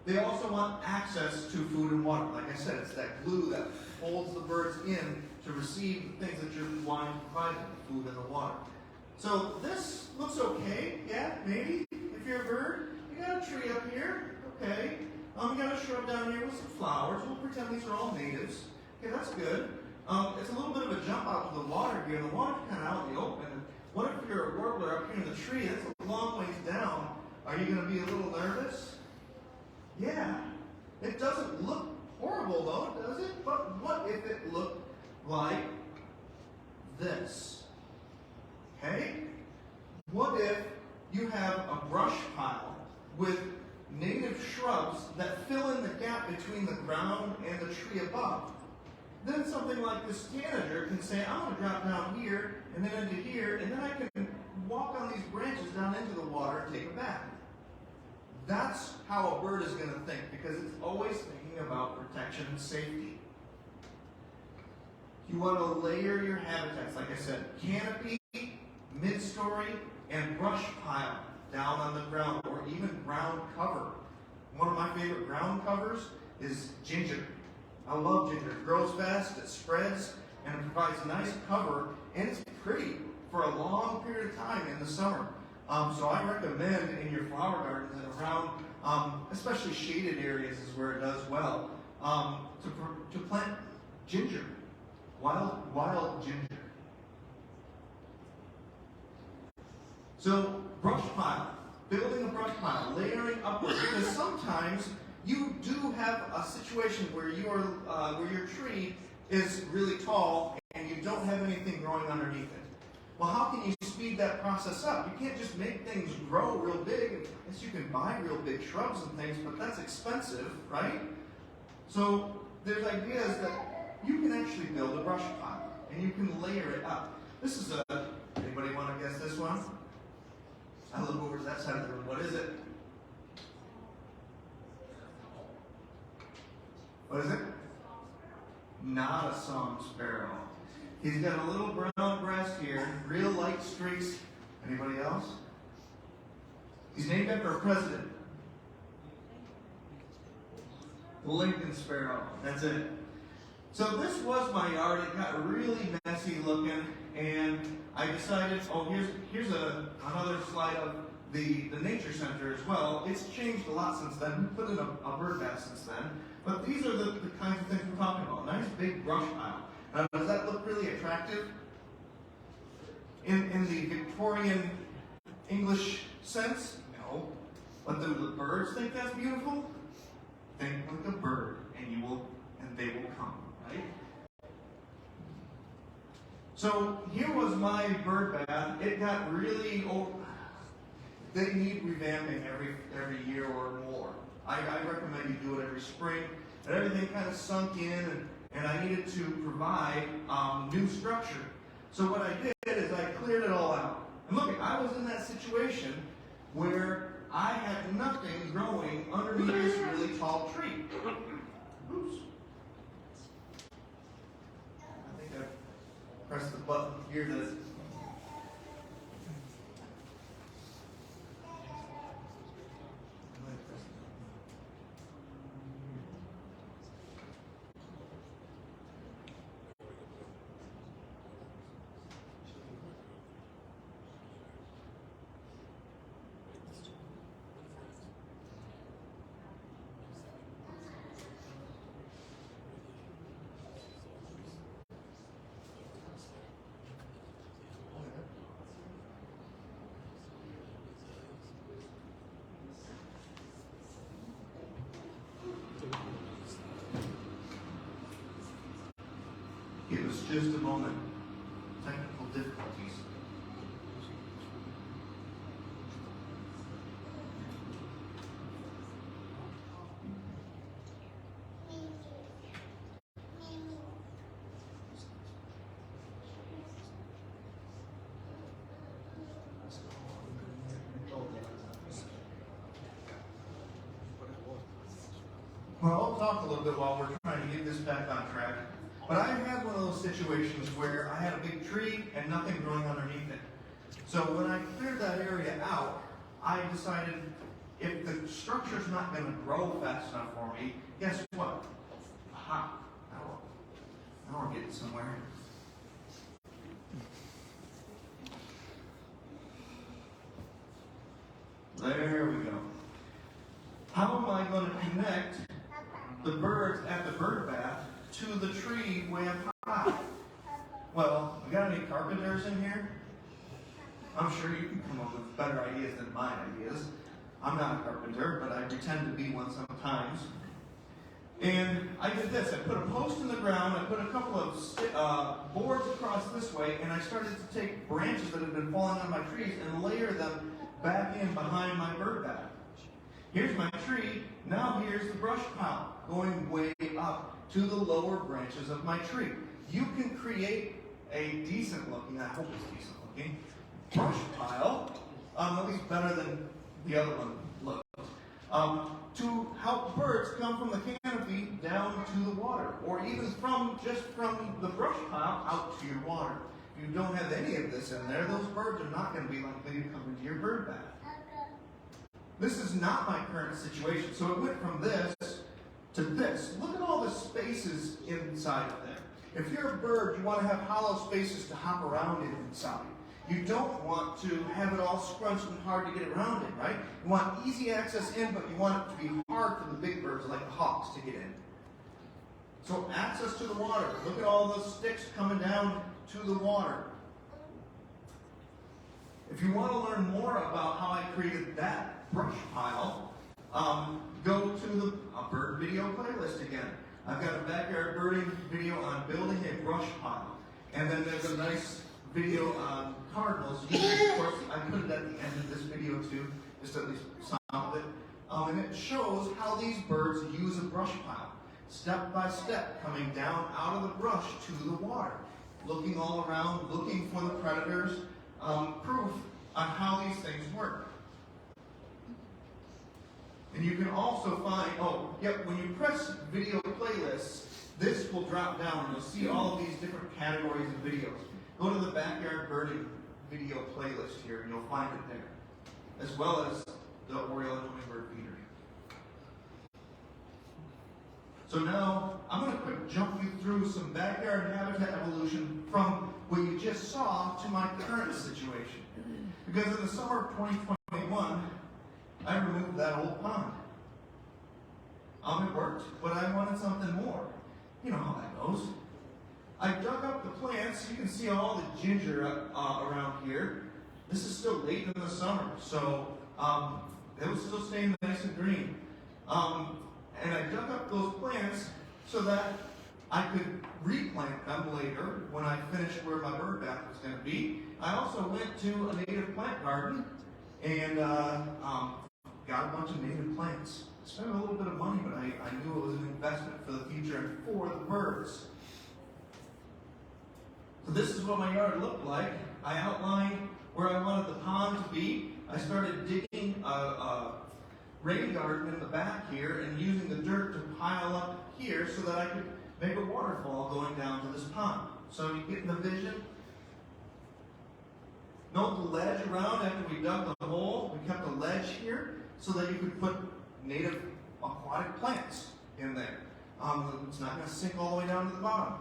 They also want access to food and water. Like I said, it's that glue that holds the birds in to receive the things that you're wanting to provide them, the food and the water. So this looks okay, yeah, maybe. If you're a bird, you got a tree up here, okay. You got a shrub down here with some flowers. We'll pretend these are all natives. Okay, that's good. It's a little bit of a jump out to the water here. The water's kind of out in the open. What if you're a warbler up here in the tree? That's a long ways down. Are you going to be a little nervous? Yeah. It doesn't look horrible though, does it? But what if it looked like this? Okay? What if you have a brush pile with native shrubs that fill in the gap between the ground and the tree above? Then something like this tanager can say, I'm going to drop down here and then into here, and then I can walk on these branches down into the water and take a bath. That's how a bird is going to think, because it's always thinking about protection and safety. You want to layer your habitats, like I said, canopy, mid-story, and brush pile down on the ground, or even ground cover. One of my favorite ground covers is ginger. I love ginger. It grows fast, it spreads, and it provides nice cover, and it's pretty for a long period of time in the summer. So I recommend in your flower gardens and around, especially shaded areas is where it does well, to plant ginger, wild ginger. So brush pile, building a brush pile, layering upwards, because sometimes you do have a situation where your tree is really tall and you don't have anything growing underneath it. Well, how can you speed that process up? You can't just make things grow real big. Yes, you can buy real big shrubs and things, but that's expensive, right? So there's ideas that you can actually build a brush pile and you can layer it up. This is anybody want to guess this one? I look over to that side of the room. What is it? What is it? Not a song sparrow. He's got a little brown breast here, real light streaks. Anybody else? He's named after a president. The Lincoln sparrow. That's it. So this was my yard. It got really messy looking, and I decided, oh, here's another slide of the nature center as well. It's changed a lot since then. We put in a bird bath since then. But these are the kinds of things we're talking about. Nice big brush pile. Now, does that look really attractive? In the Victorian English sense? No. But the birds think that's beautiful? Think like a bird, and they will come, right? So here was my bird bath. It got really old. They need revamping every year or more. I recommend you do it every spring. And everything kind of sunk in, and I needed to provide new structure. So what I did is I cleared it all out. And look, I was in that situation where I had nothing growing underneath this really tall tree. Oops. I think I pressed the button here that it was just a moment. Technical difficulties. Well, I'll talk a little bit while we're trying to get this back on track. But I had one of those situations where I had a big tree and nothing growing underneath it. So when I cleared that area out, I decided if the structure's not going to grow fast enough for me, guess what? Aha! Now we're getting somewhere. There we go. How am I going to connect the birds at the bird bath to the tree way up high? Well, we got any carpenters in here? I'm sure you can come up with better ideas than my ideas. I'm not a carpenter, but I pretend to be one sometimes. And I did this. I put a post in the ground, I put a couple of boards across this way, and I started to take branches that had been falling on my trees and layer them back in behind my bird bath. Here's my tree. Now here's the brush pile going way up to the lower branches of my tree. You can create a decent looking, I hope it's decent looking, brush pile, at least better than the other one looked, to help birds come from the canopy down to the water, or even just from the brush pile out to your water. If you don't have any of this in there, those birds are not going to be likely to come into your bird bath. This is not my current situation, so it went from this to this. Look at all the spaces inside of there. If you're a bird, you want to have hollow spaces to hop around in inside. You don't want to have it all scrunched and hard to get around in, right? You want easy access in, but you want it to be hard for the big birds like the hawks to get in. So access to the water. Look at all those sticks coming down to the water. If you want to learn more about how I created that brush pile, go to the bird video playlist again. I've got a backyard birding video on building a brush pile. And then there's a nice video on cardinals. Of course, I put it at the end of this video too, just at least some of it. And it shows how these birds use a brush pile. Step by step, coming down out of the brush to the water. Looking all around, looking for the predators. Proof on how these things work. And And you can also find, oh, yep, when you press video playlists, this will drop down and you'll see all of these different categories of videos. Go to the backyard birding video playlist here and you'll find it there, as well as the Oriole and hummingbird feeder. So now, I'm going to quick jump you through some backyard habitat evolution from what you just saw to my current situation. Because in the summer of 2021, I removed that old pond. It worked, but I wanted something more. You know how that goes. I dug up the plants. You can see all the ginger around here. This is still late in the summer, so it was still staying nice and green. And I dug up those plants so that I could replant them later when I finished where my bird bath was going to be. I also went to a native plant garden and got a bunch of native plants. Spent a little bit of money, but I knew it was an investment for the future and for the birds. So this is what my yard looked like. I outlined where I wanted the pond to be. I started digging a rain garden in the back here and using the dirt to pile up here so that I could make a waterfall going down to this pond. So you get the vision. Note the ledge around after we dug the hole. We kept a ledge here so that you could put native aquatic plants in there. It's not going to sink all the way down to the bottom.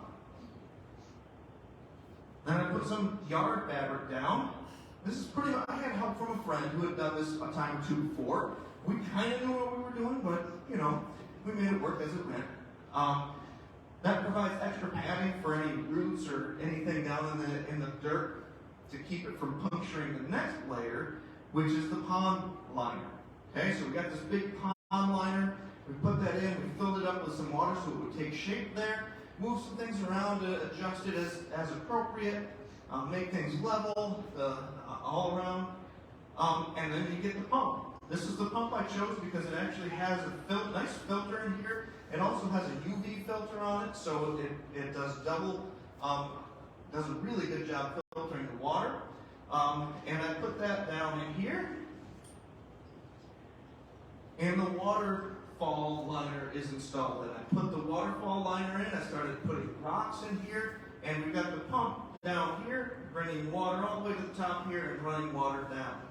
Then I put some yard fabric down. This is pretty much, I had help from a friend who had done this a time or two before. We kind of knew what we were doing, but, you know, we made it work as it went. That provides extra padding for any roots or anything down in the dirt to keep it from puncturing the next layer, which is the pond liner. Okay, so we got this big pond liner. We put that in, we filled it up with some water so it would take shape there, move some things around to adjust it as appropriate, make things level all around, and then you get the pump. This is the pump I chose because it actually has a nice filter in here. It also has a UV filter on it, so it does does a really good job filtering the water. And I put that down in here. And the waterfall liner is installed. And I put the waterfall liner in. I started putting rocks in here. And we got the pump down here, bringing water all the way to the top here and running water down.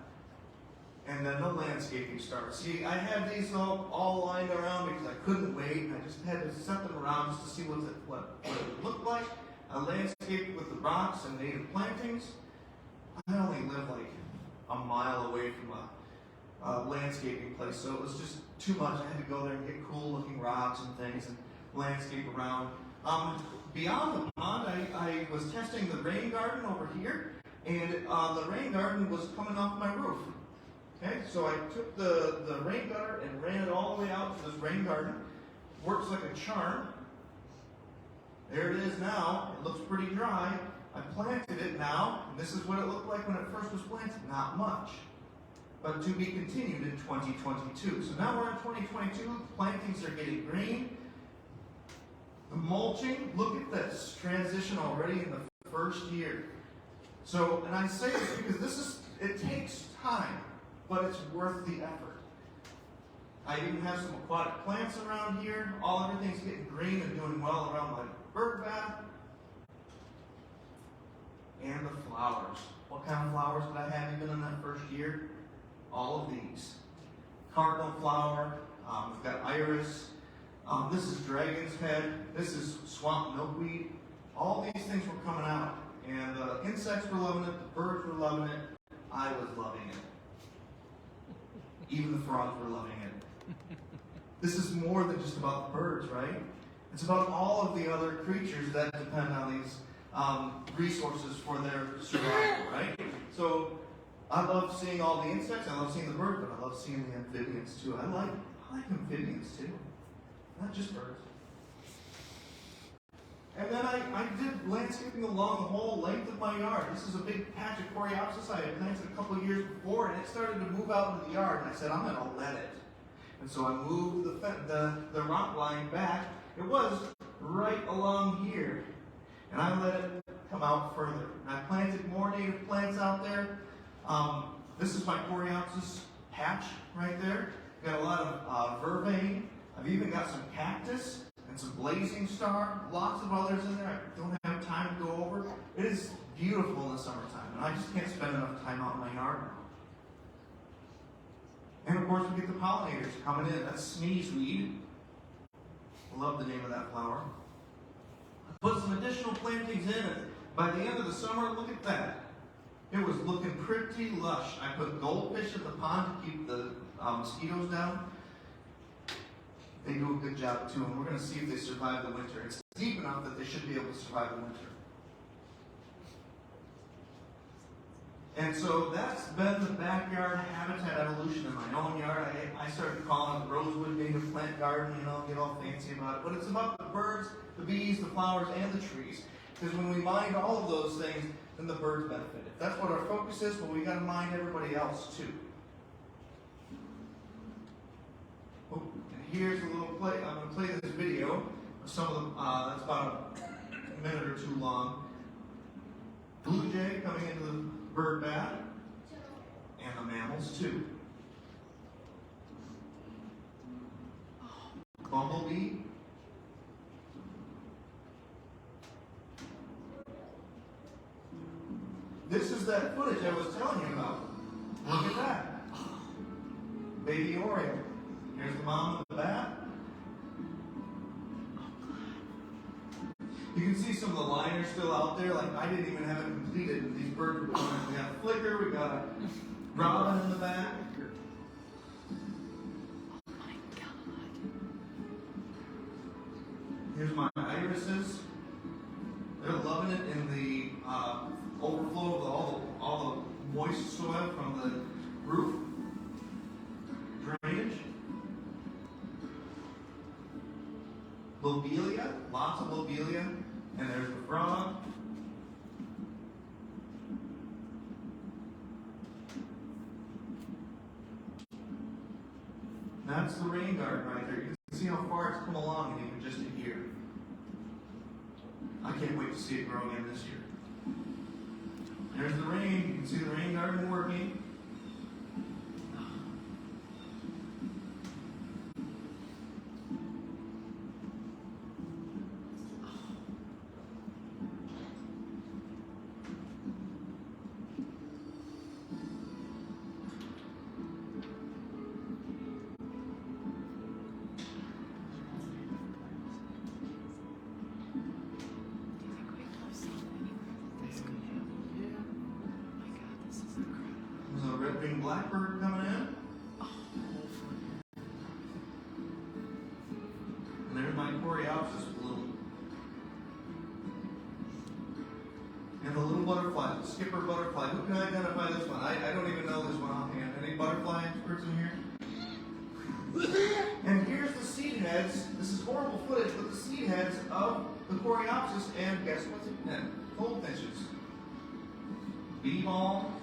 And then the landscaping starts. See, I had these all lined around because I couldn't wait. And I just had to set them around just to see what it would look like. I landscaped with the rocks and native plantings. I only live like a mile away from a landscaping place, so it was just too much. I had to go there and get cool looking rocks and things and landscape around. Beyond the pond, I was testing the rain garden over here, and the rain garden was coming off my roof. Okay, so I took the rain gutter and ran it all the way out to this rain garden. Works like a charm. There it is now. It looks pretty dry. I planted it now, and this is what it looked like when it first was planted. Not much, but to be continued in 2022. So now we're in 2022. The plantings are getting green. The mulching, look at this transition already in the first year. So, and I say this because it takes time, but it's worth the effort. I even have some aquatic plants around here. Everything's getting green and doing well around my bird bath. And the flowers. What kind of flowers did I have even in that first year? All of these. Cardinal flower. We've got iris. This is dragon's head. This is swamp milkweed. All these things were coming out. And the insects were loving it. The birds were loving it. I was loving it. Even the frogs were loving it. This is more than just about the birds, right? It's about all of the other creatures that depend on these resources for their survival, right? So I love seeing all the insects. I love seeing the birds, but I love seeing the amphibians too. I like amphibians too, not just birds. And then I did landscaping along the whole length of my yard. This is a big patch of coreopsis I had planted a couple of years before, and it started to move out into the yard. And I said, I'm going to let it. And so I moved the rock line back. It was right along here. And I let it come out further. And I planted more native plants out there. This is my coreopsis patch right there. Got a lot of vervain. I've even got some cactus and some blazing star. Lots of others in there I don't have time to go over. It is beautiful in the summertime, and I just can't spend enough time out in my yard now. And of course, we get the pollinators coming in. That's sneezeweed. I love the name of that flower. I put some additional plantings in, and by the end of the summer, look at that. It was looking pretty lush. I put goldfish in the pond to keep the mosquitoes down. They do a good job too, and we're going to see if they survive the winter. It's deep enough that they should be able to survive the winter. And so that's been the backyard habitat evolution in my own yard. I started calling it the Rosewood Native Plant Garden, get all fancy about it. But it's about the birds, the bees, the flowers, and the trees. Because when we mind all of those things, then the birds benefit. If that's what our focus is, well, we got to mind everybody else too. Oh, and here's a little play. I'm going to play this video of some of them. That's about a minute or two long. Blue jay coming into the bird bath, and the mammals too. Bumblebee. This is that footage I was telling you about. Look at that. Baby Oriole. Here's the mom in the bath. You can see some of the liners still out there. Like I didn't even have it completed. These birds were coming. We got a flicker. We got a robin in the back. Oh my God. Here's my irises. They're loving it in the overflow of all the moist soil from the roof drainage. Lobelia, lots of lobelia, and there's the frog. That's the rain garden right there. You can see how far it's come along in even just a year. I can't wait to see it grow again this year. There's the rain. You can see the rain garden working. There's a red-winged blackbird coming in. And there's my Coreopsis bloom. And the little butterfly, the skipper butterfly. Who can identify this one? I don't even know this one offhand. Any butterfly experts in here? And here's the seed heads. This is horrible footage, but the seed heads of the Coreopsis, and guess what's in them? Goldfinches. Bee balm.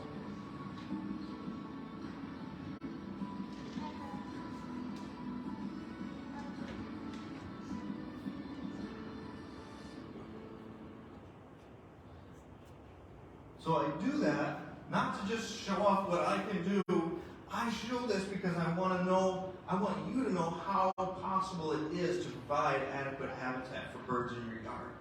So I do that not to just show off what I can do. I show this because I want you to know how possible it is to provide adequate habitat for birds in your yard.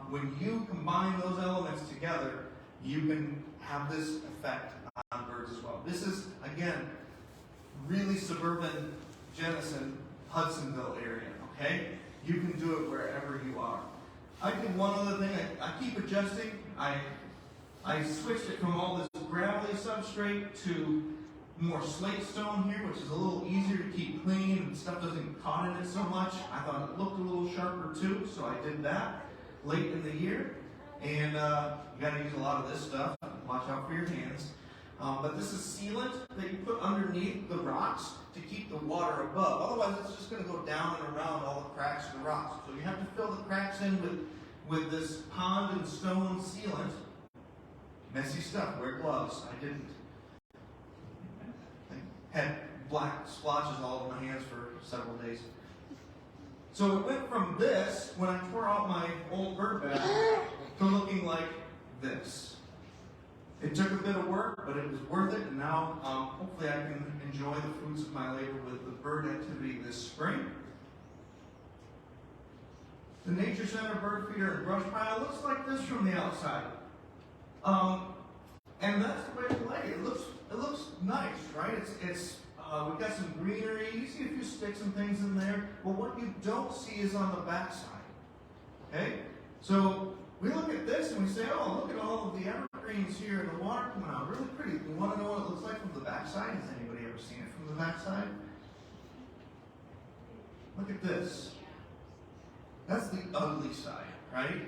When you combine those elements together, you can have this effect on birds as well. This is, again, really suburban Jenison, Hudsonville area, okay? You can do it wherever you are. I did one other thing. I keep adjusting. I switched it from all this gravelly substrate to more slate stone here, which is a little easier to keep clean and stuff doesn't get caught in it so much. I thought it looked a little sharper too, so I did that late in the year. And you got to use a lot of this stuff. Watch out for your hands. But this is sealant that you put underneath the rocks to keep the water above. Otherwise, it's just going to go down and around all the cracks of the rocks. So you have to fill the cracks in with this pond and stone sealant. Messy stuff. Wear gloves. I didn't. I had black splotches all over my hands for several days. So it went from this, when I tore out my old bird bath, to looking like this. It took a bit of work, but it was worth it, and now hopefully I can enjoy the fruits of my labor with the bird activity this spring. The Nature Center bird feeder and brush pile looks like this from the outside. And that's the way we like it. It looks nice, right? We've got some greenery. You see a few sticks and things in there. But what you don't see is on the backside. Okay? So we look at this and we say, oh, look at all of the evergreens here and the water coming out. Really pretty. You want to know what it looks like from the backside? Has anybody ever seen it from the backside? Look at this. That's the ugly side, right?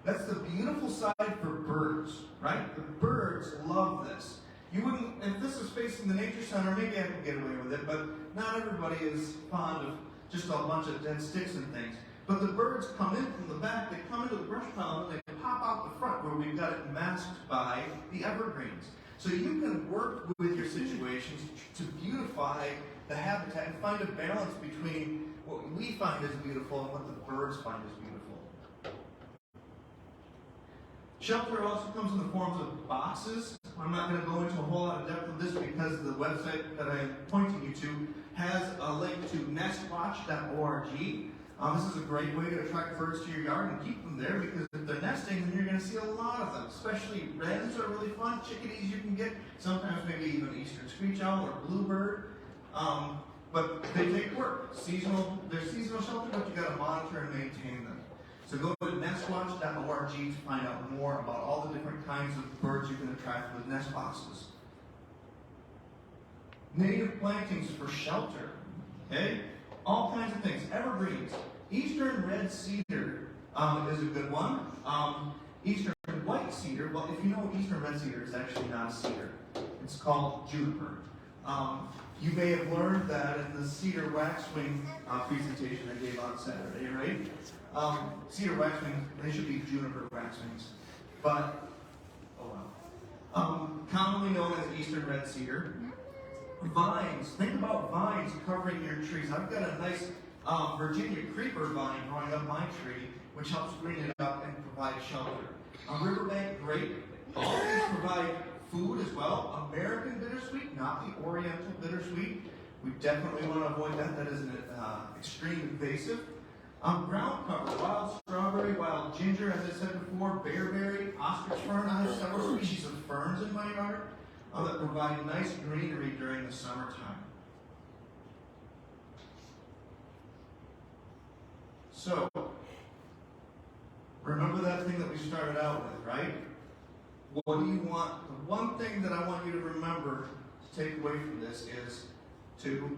That's the beautiful side for birds, right? The birds love this. You wouldn't, if this was facing the Nature Center, maybe I could get away with it, but not everybody is fond of just a bunch of dead sticks and things. But the birds come in from the back, they come into the brush pile, and they pop out the front where we've got it masked by the evergreens. So you can work with your situations to beautify the habitat and find a balance between what we find as beautiful and what the birds find as beautiful. Shelter also comes in the forms of boxes. I'm not going to go into a whole lot of depth of this because the website that I'm pointing you to has a link to nestwatch.org. This is a great way to attract birds to your yard and keep them there, because if they're nesting, then you're going to see a lot of them. Especially wrens are really fun. Chickadees you can get. Sometimes maybe even eastern screech owl or bluebird. But they take work. They're seasonal shelter, but you got to monitor and maintain them. So go to nestwatch.org to find out more about all the different kinds of birds you can attract with nest boxes. Native plantings for shelter. Okay? All kinds of things. Evergreens. Eastern red cedar is a good one. Eastern white cedar, well, if you know eastern red cedar, it's actually not a cedar. It's called juniper. You may have learned that in the cedar waxwing presentation I gave on Saturday, right? Cedar waxwings, they should be juniper waxwings. But, oh well. Commonly known as eastern red cedar. Vines. Think about vines covering your trees. I've got a nice Virginia creeper vine growing up my tree, which helps green it up and provide shelter. Riverbank grape. All these provide food as well. American bittersweet, not the Oriental bittersweet. We definitely want to avoid that. That is an extreme invasive. Ground cover, wild strawberry, wild ginger, as I said before, bearberry, ostrich fern. I have several species of ferns in my yard that provide nice greenery during the summertime. So, remember that thing that we started out with, right? What do you want? The one thing that I want you to remember to take away from this is to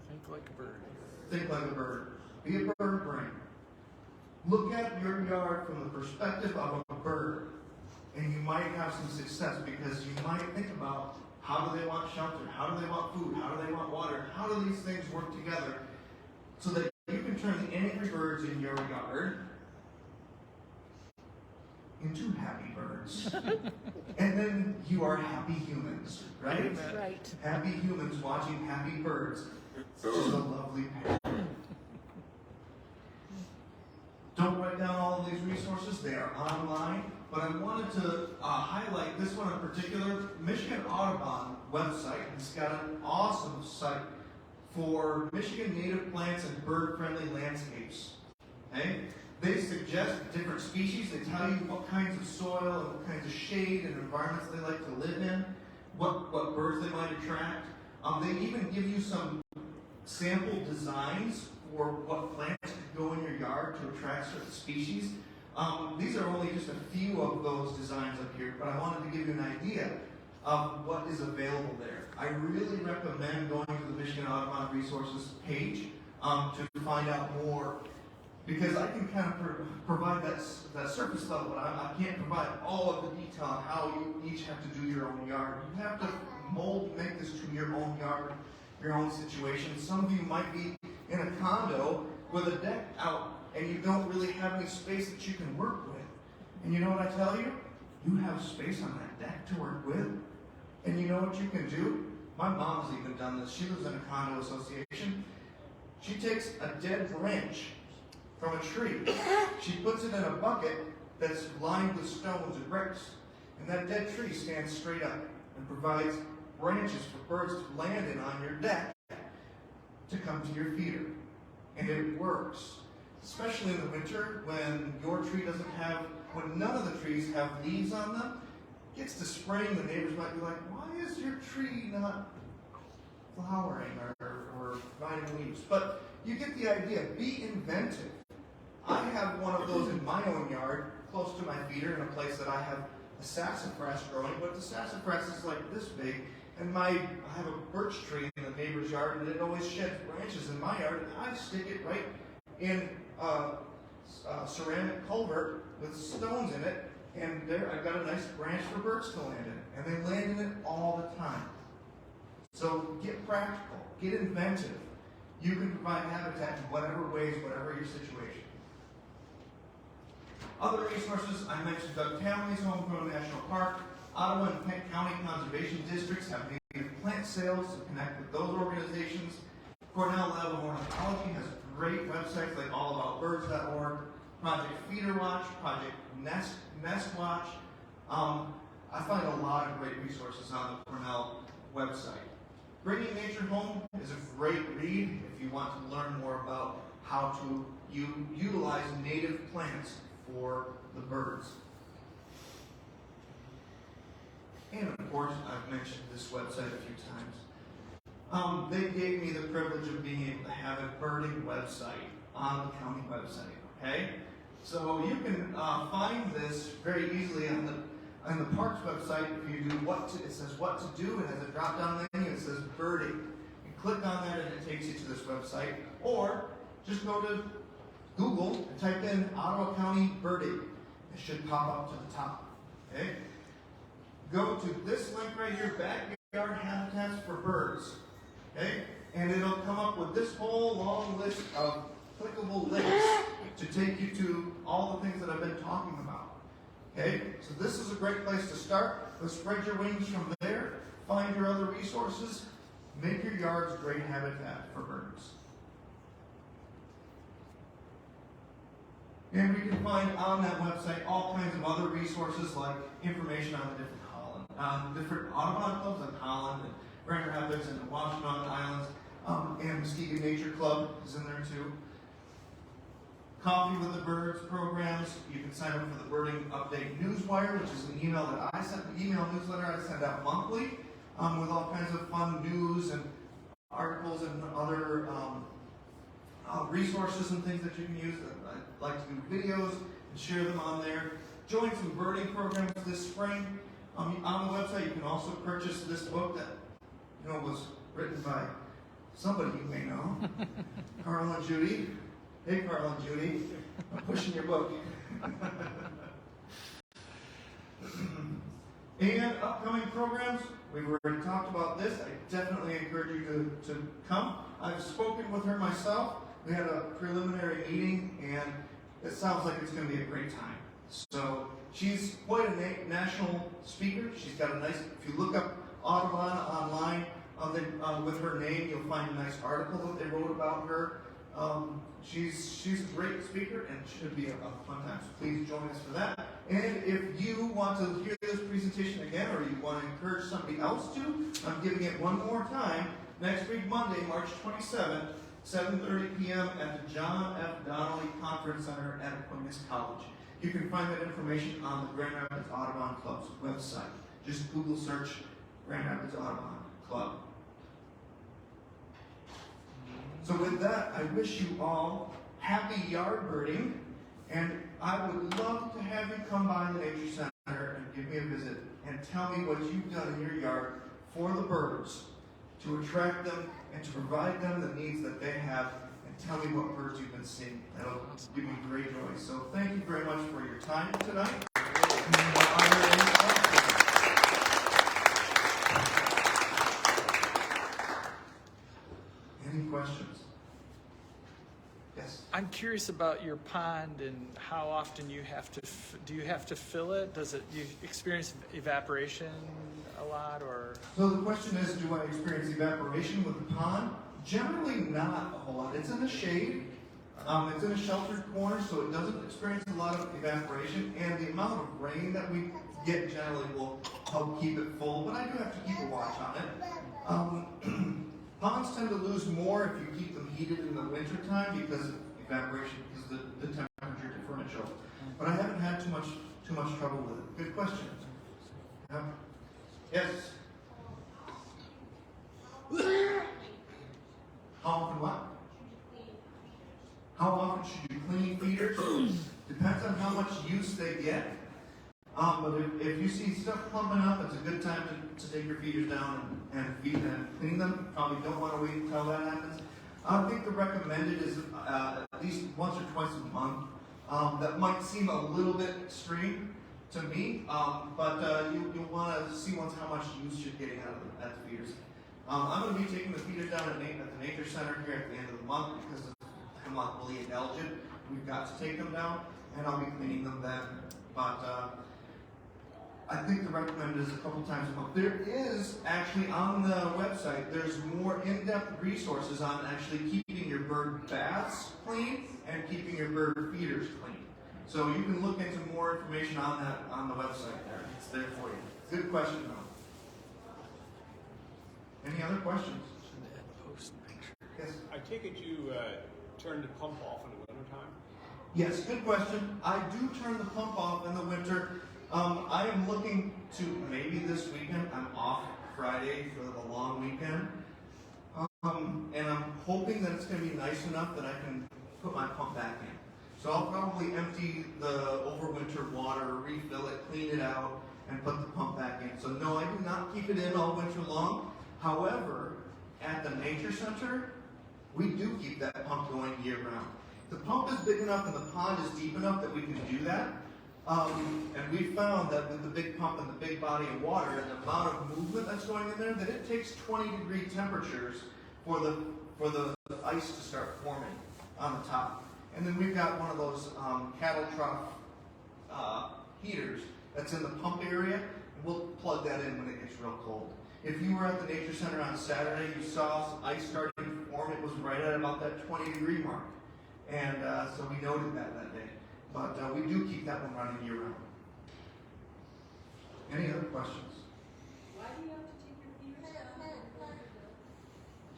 think like a bird. Think like a bird. Be a bird brain. Look at your yard from the perspective of a bird, and you might have some success, because you might think about, how do they want shelter? How do they want food? How do they want water? How do these things work together so that you can turn the angry birds in your yard into happy birds. And then you are happy humans, right? Right. Happy humans watching happy birds. It's just a lovely pair. Don't write down all of these resources. They are online. But I wanted to highlight this one in particular. Michigan Audubon website has got an awesome site for Michigan native plants and bird-friendly landscapes. Okay? They suggest different species. They tell you what kinds of soil and what kinds of shade and environments they like to live in, what birds they might attract. They even give you some sample designs for what plants could go in your yard to attract certain species. These are only just a few of those designs up here, but I wanted to give you an idea of what is available there. I really recommend going to the Michigan Audubon Resources page to find out more, because I can kind of provide that surface level, but I can't provide all of the detail on how you each have to do your own yard. You have to make this to your own yard, your own situation. Some of you might be in a condo with a deck out, and you don't really have any space that you can work with. And you know what I tell you? You have space on that deck to work with. And you know what you can do? My mom's even done this. She lives in a condo association. She takes a dead branch from a tree. She puts it in a bucket that's lined with stones and bricks. And that dead tree stands straight up and provides branches for birds to land in on your deck to come to your feeder. And it works, especially in the winter when your tree doesn't have, when none of the trees have leaves on them. It gets to spring, the neighbors might be like, why is your tree not flowering or providing leaves? But you get the idea. Be inventive. I have one of those in my own yard, close to my feeder, in a place that I have a sassafras growing, but the sassafras is like this big, and I have a birch tree in the neighbor's yard, and it always sheds branches in my yard, and I stick it right in a ceramic culvert with stones in it, and there I've got a nice branch for birds to land in, and they land in it all the time. So get practical, get inventive. You can provide habitat in whatever ways, whatever your situation. Other resources, I mentioned Doug Tamley's Home Grown National Park. Ottawa and Kent County Conservation Districts have native plant sales to connect with those organizations. Cornell Lab of Ornithology has great websites like allaboutbirds.org, Project Feeder Watch, Project Nest Watch. I find a lot of great resources on the Cornell website. Bringing Nature Home is a great read if you want to learn more about how to utilize native plants for the birds. And of course, I've mentioned this website a few times. They gave me the privilege of being able to have a birding website on the county website. Okay, so you can find this very easily on the parks website. If you do it says what to do. It has a drop-down menu. It says birding. You click on that, and it takes you to this website. Or just go to Google and type in Ottawa County birding. It should pop up to the top. Okay? Go to this link right here, Backyard Habitats for Birds. Okay? And it'll come up with this whole long list of clickable links to take you to all the things that I've been talking about. Okay? So this is a great place to start. Let's spread your wings from there. Find your other resources. Make your yards great habitat for birds. And we can find on that website all kinds of other resources like information on the different Audubon clubs like Holland and Grand Rapids and the Washtenaw Islands, and Muskegon Nature Club is in there too. Coffee with the Birds programs. You can sign up for the Birding Update Newswire, which is an email that I send, an email newsletter I send out monthly, with all kinds of fun news and articles and other resources and things that you can use. I like to do videos and share them on there. Join some birding programs this spring. On the website, you can also purchase this book that was written by somebody you may know, Carl and Judy. Hey, Carl and Judy, I'm pushing your book. And upcoming programs, we've already talked about this. I definitely encourage you to come. I've spoken with her myself. We had a preliminary meeting, and it sounds like it's going to be a great time. So she's quite a national speaker. She's got a nice, if you look up Audubon online with her name, you'll find a nice article that they wrote about her. She's a great speaker, and it should be a fun time. So please join us for that. And if you want to hear this presentation again, or you want to encourage somebody else to, I'm giving it one more time. Next week, Monday, March 27th, 7:30 p.m. at the John F. Donnelly Conference Center at Aquinas College. You can find that information on the Grand Rapids Audubon Club's website. Just Google search Grand Rapids Audubon Club. So with that, I wish you all happy yard birding, and I would love to have you come by the Nature Center and give me a visit and tell me what you've done in your yard for the birds to attract them and to provide them the needs that they have, and tell me what birds you've been seeing. That'll give me great joy. So thank you very much for your time tonight. Any questions? Yes. I'm curious about your pond and how often you have to. Do you have to fill it? Do you experience evaporation a lot, or? So the question is, do I experience evaporation with the pond? Generally, not a whole lot. It's in the shade. It's in a sheltered corner, so it doesn't experience a lot of evaporation. And the amount of rain that we yet generally will help keep it full, but I do have to keep a watch on it. Ponds tend to lose more if you keep them heated in the wintertime because of evaporation, because the temperature differential. But I haven't had too much trouble with it. Good question. Yeah. Yes. How often what? How often should you clean feeders? Depends on how much use they get. But if you see stuff clumping up, it's a good time to take your feeders down and feed them, clean them. Probably don't want to wait until that happens. I think the recommended is at least once or twice a month. That might seem a little bit extreme to me, but you'll want to see once how much use you're getting out of the feeders. I'm going to be taking the feeders down at the Nature Center here at the end of the month because of hemlock woolly adelgid. We've got to take them down, and I'll be cleaning them then. But I think the recommended is a couple times a month. There is actually on the website, there's more in-depth resources on actually keeping your bird baths clean and keeping your bird feeders clean. So you can look into more information on that on the website there. It's there for you. Good question though. Any other questions? Yes. I take it you turn the pump off in the wintertime? Yes, good question. I do turn the pump off in the winter. I am looking to maybe this weekend. I'm off Friday for the long weekend. And I'm hoping that it's going to be nice enough that I can put my pump back in. So I'll probably empty the overwinter water, refill it, clean it out, and put the pump back in. So no, I do not keep it in all winter long. Wehowever, at the Nature Center, we do keep that pump going year round. The pump is big enough and the pond is deep enough that we can do that. And we found that with the big pump and the big body of water and the amount of movement that's going in there, that it takes 20-degree temperatures for the ice to start forming on the top. And then we've got one of those cattle trough heaters that's in the pump area, and we'll plug that in when it gets real cold. If you were at the Nature Center on Saturday, you saw some ice starting to form. It was right at about that 20-degree mark. And so we noted that day. But we do keep that one running year-round. Any other questions? Why do you have to take your feeders down?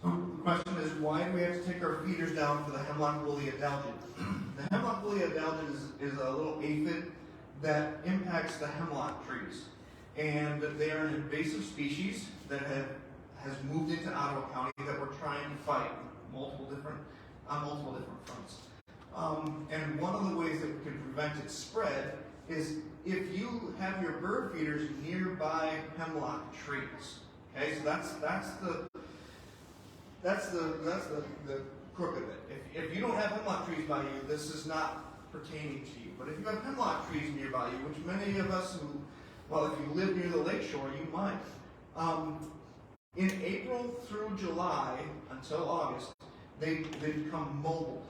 So the question is, why do we have to take our feeders down for the hemlock woolly adelgid? The hemlock woolly adelgid is a little aphid that impacts the hemlock trees. And they are an invasive species that has moved into Ottawa County that we're trying to fight on multiple different fronts. And one of the ways that we can prevent its spread is if you have your bird feeders nearby hemlock trees. Okay, so that's the crook of it. If you don't have hemlock trees by you, this is not pertaining to you. But if you have hemlock trees nearby you, which many of us who, well, if you live near the lakeshore, you might. In April through July until August, they become mobile.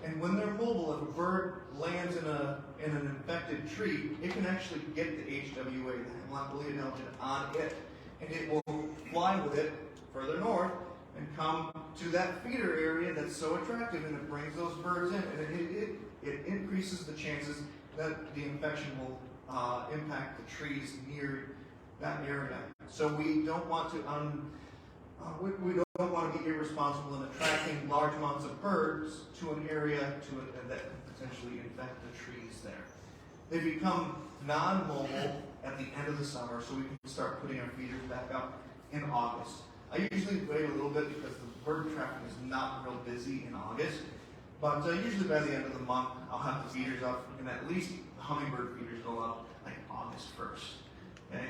And when they're mobile, if a bird lands in an infected tree, it can actually get the HWA, the hemlock woolly adelgid, on it, and it will fly with it further north and come to that feeder area that's so attractive, and it brings those birds in, and it increases the chances that the infection will impact the trees near that area. So we don't want to we don't want to be irresponsible in attracting large amounts of birds to an area that can potentially infect the trees there. They become non-mobile at the end of the summer, so we can start putting our feeders back up in August. I usually wait a little bit because the bird traffic is not real busy in August, but usually by the end of the month, I'll have the feeders up, and at least the hummingbird feeders go up like August 1st. Okay?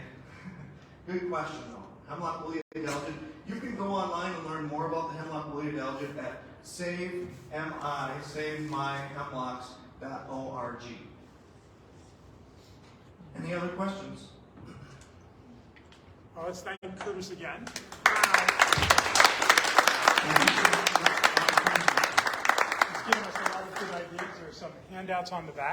Good question though. Hemlock woolly adelgid. You can go online and learn more about the hemlock woolly adelgid at savemyhemlocks.org. Any other questions? Well, let's thank Curtis again. He's given us a lot of good ideas. There's some handouts on the back.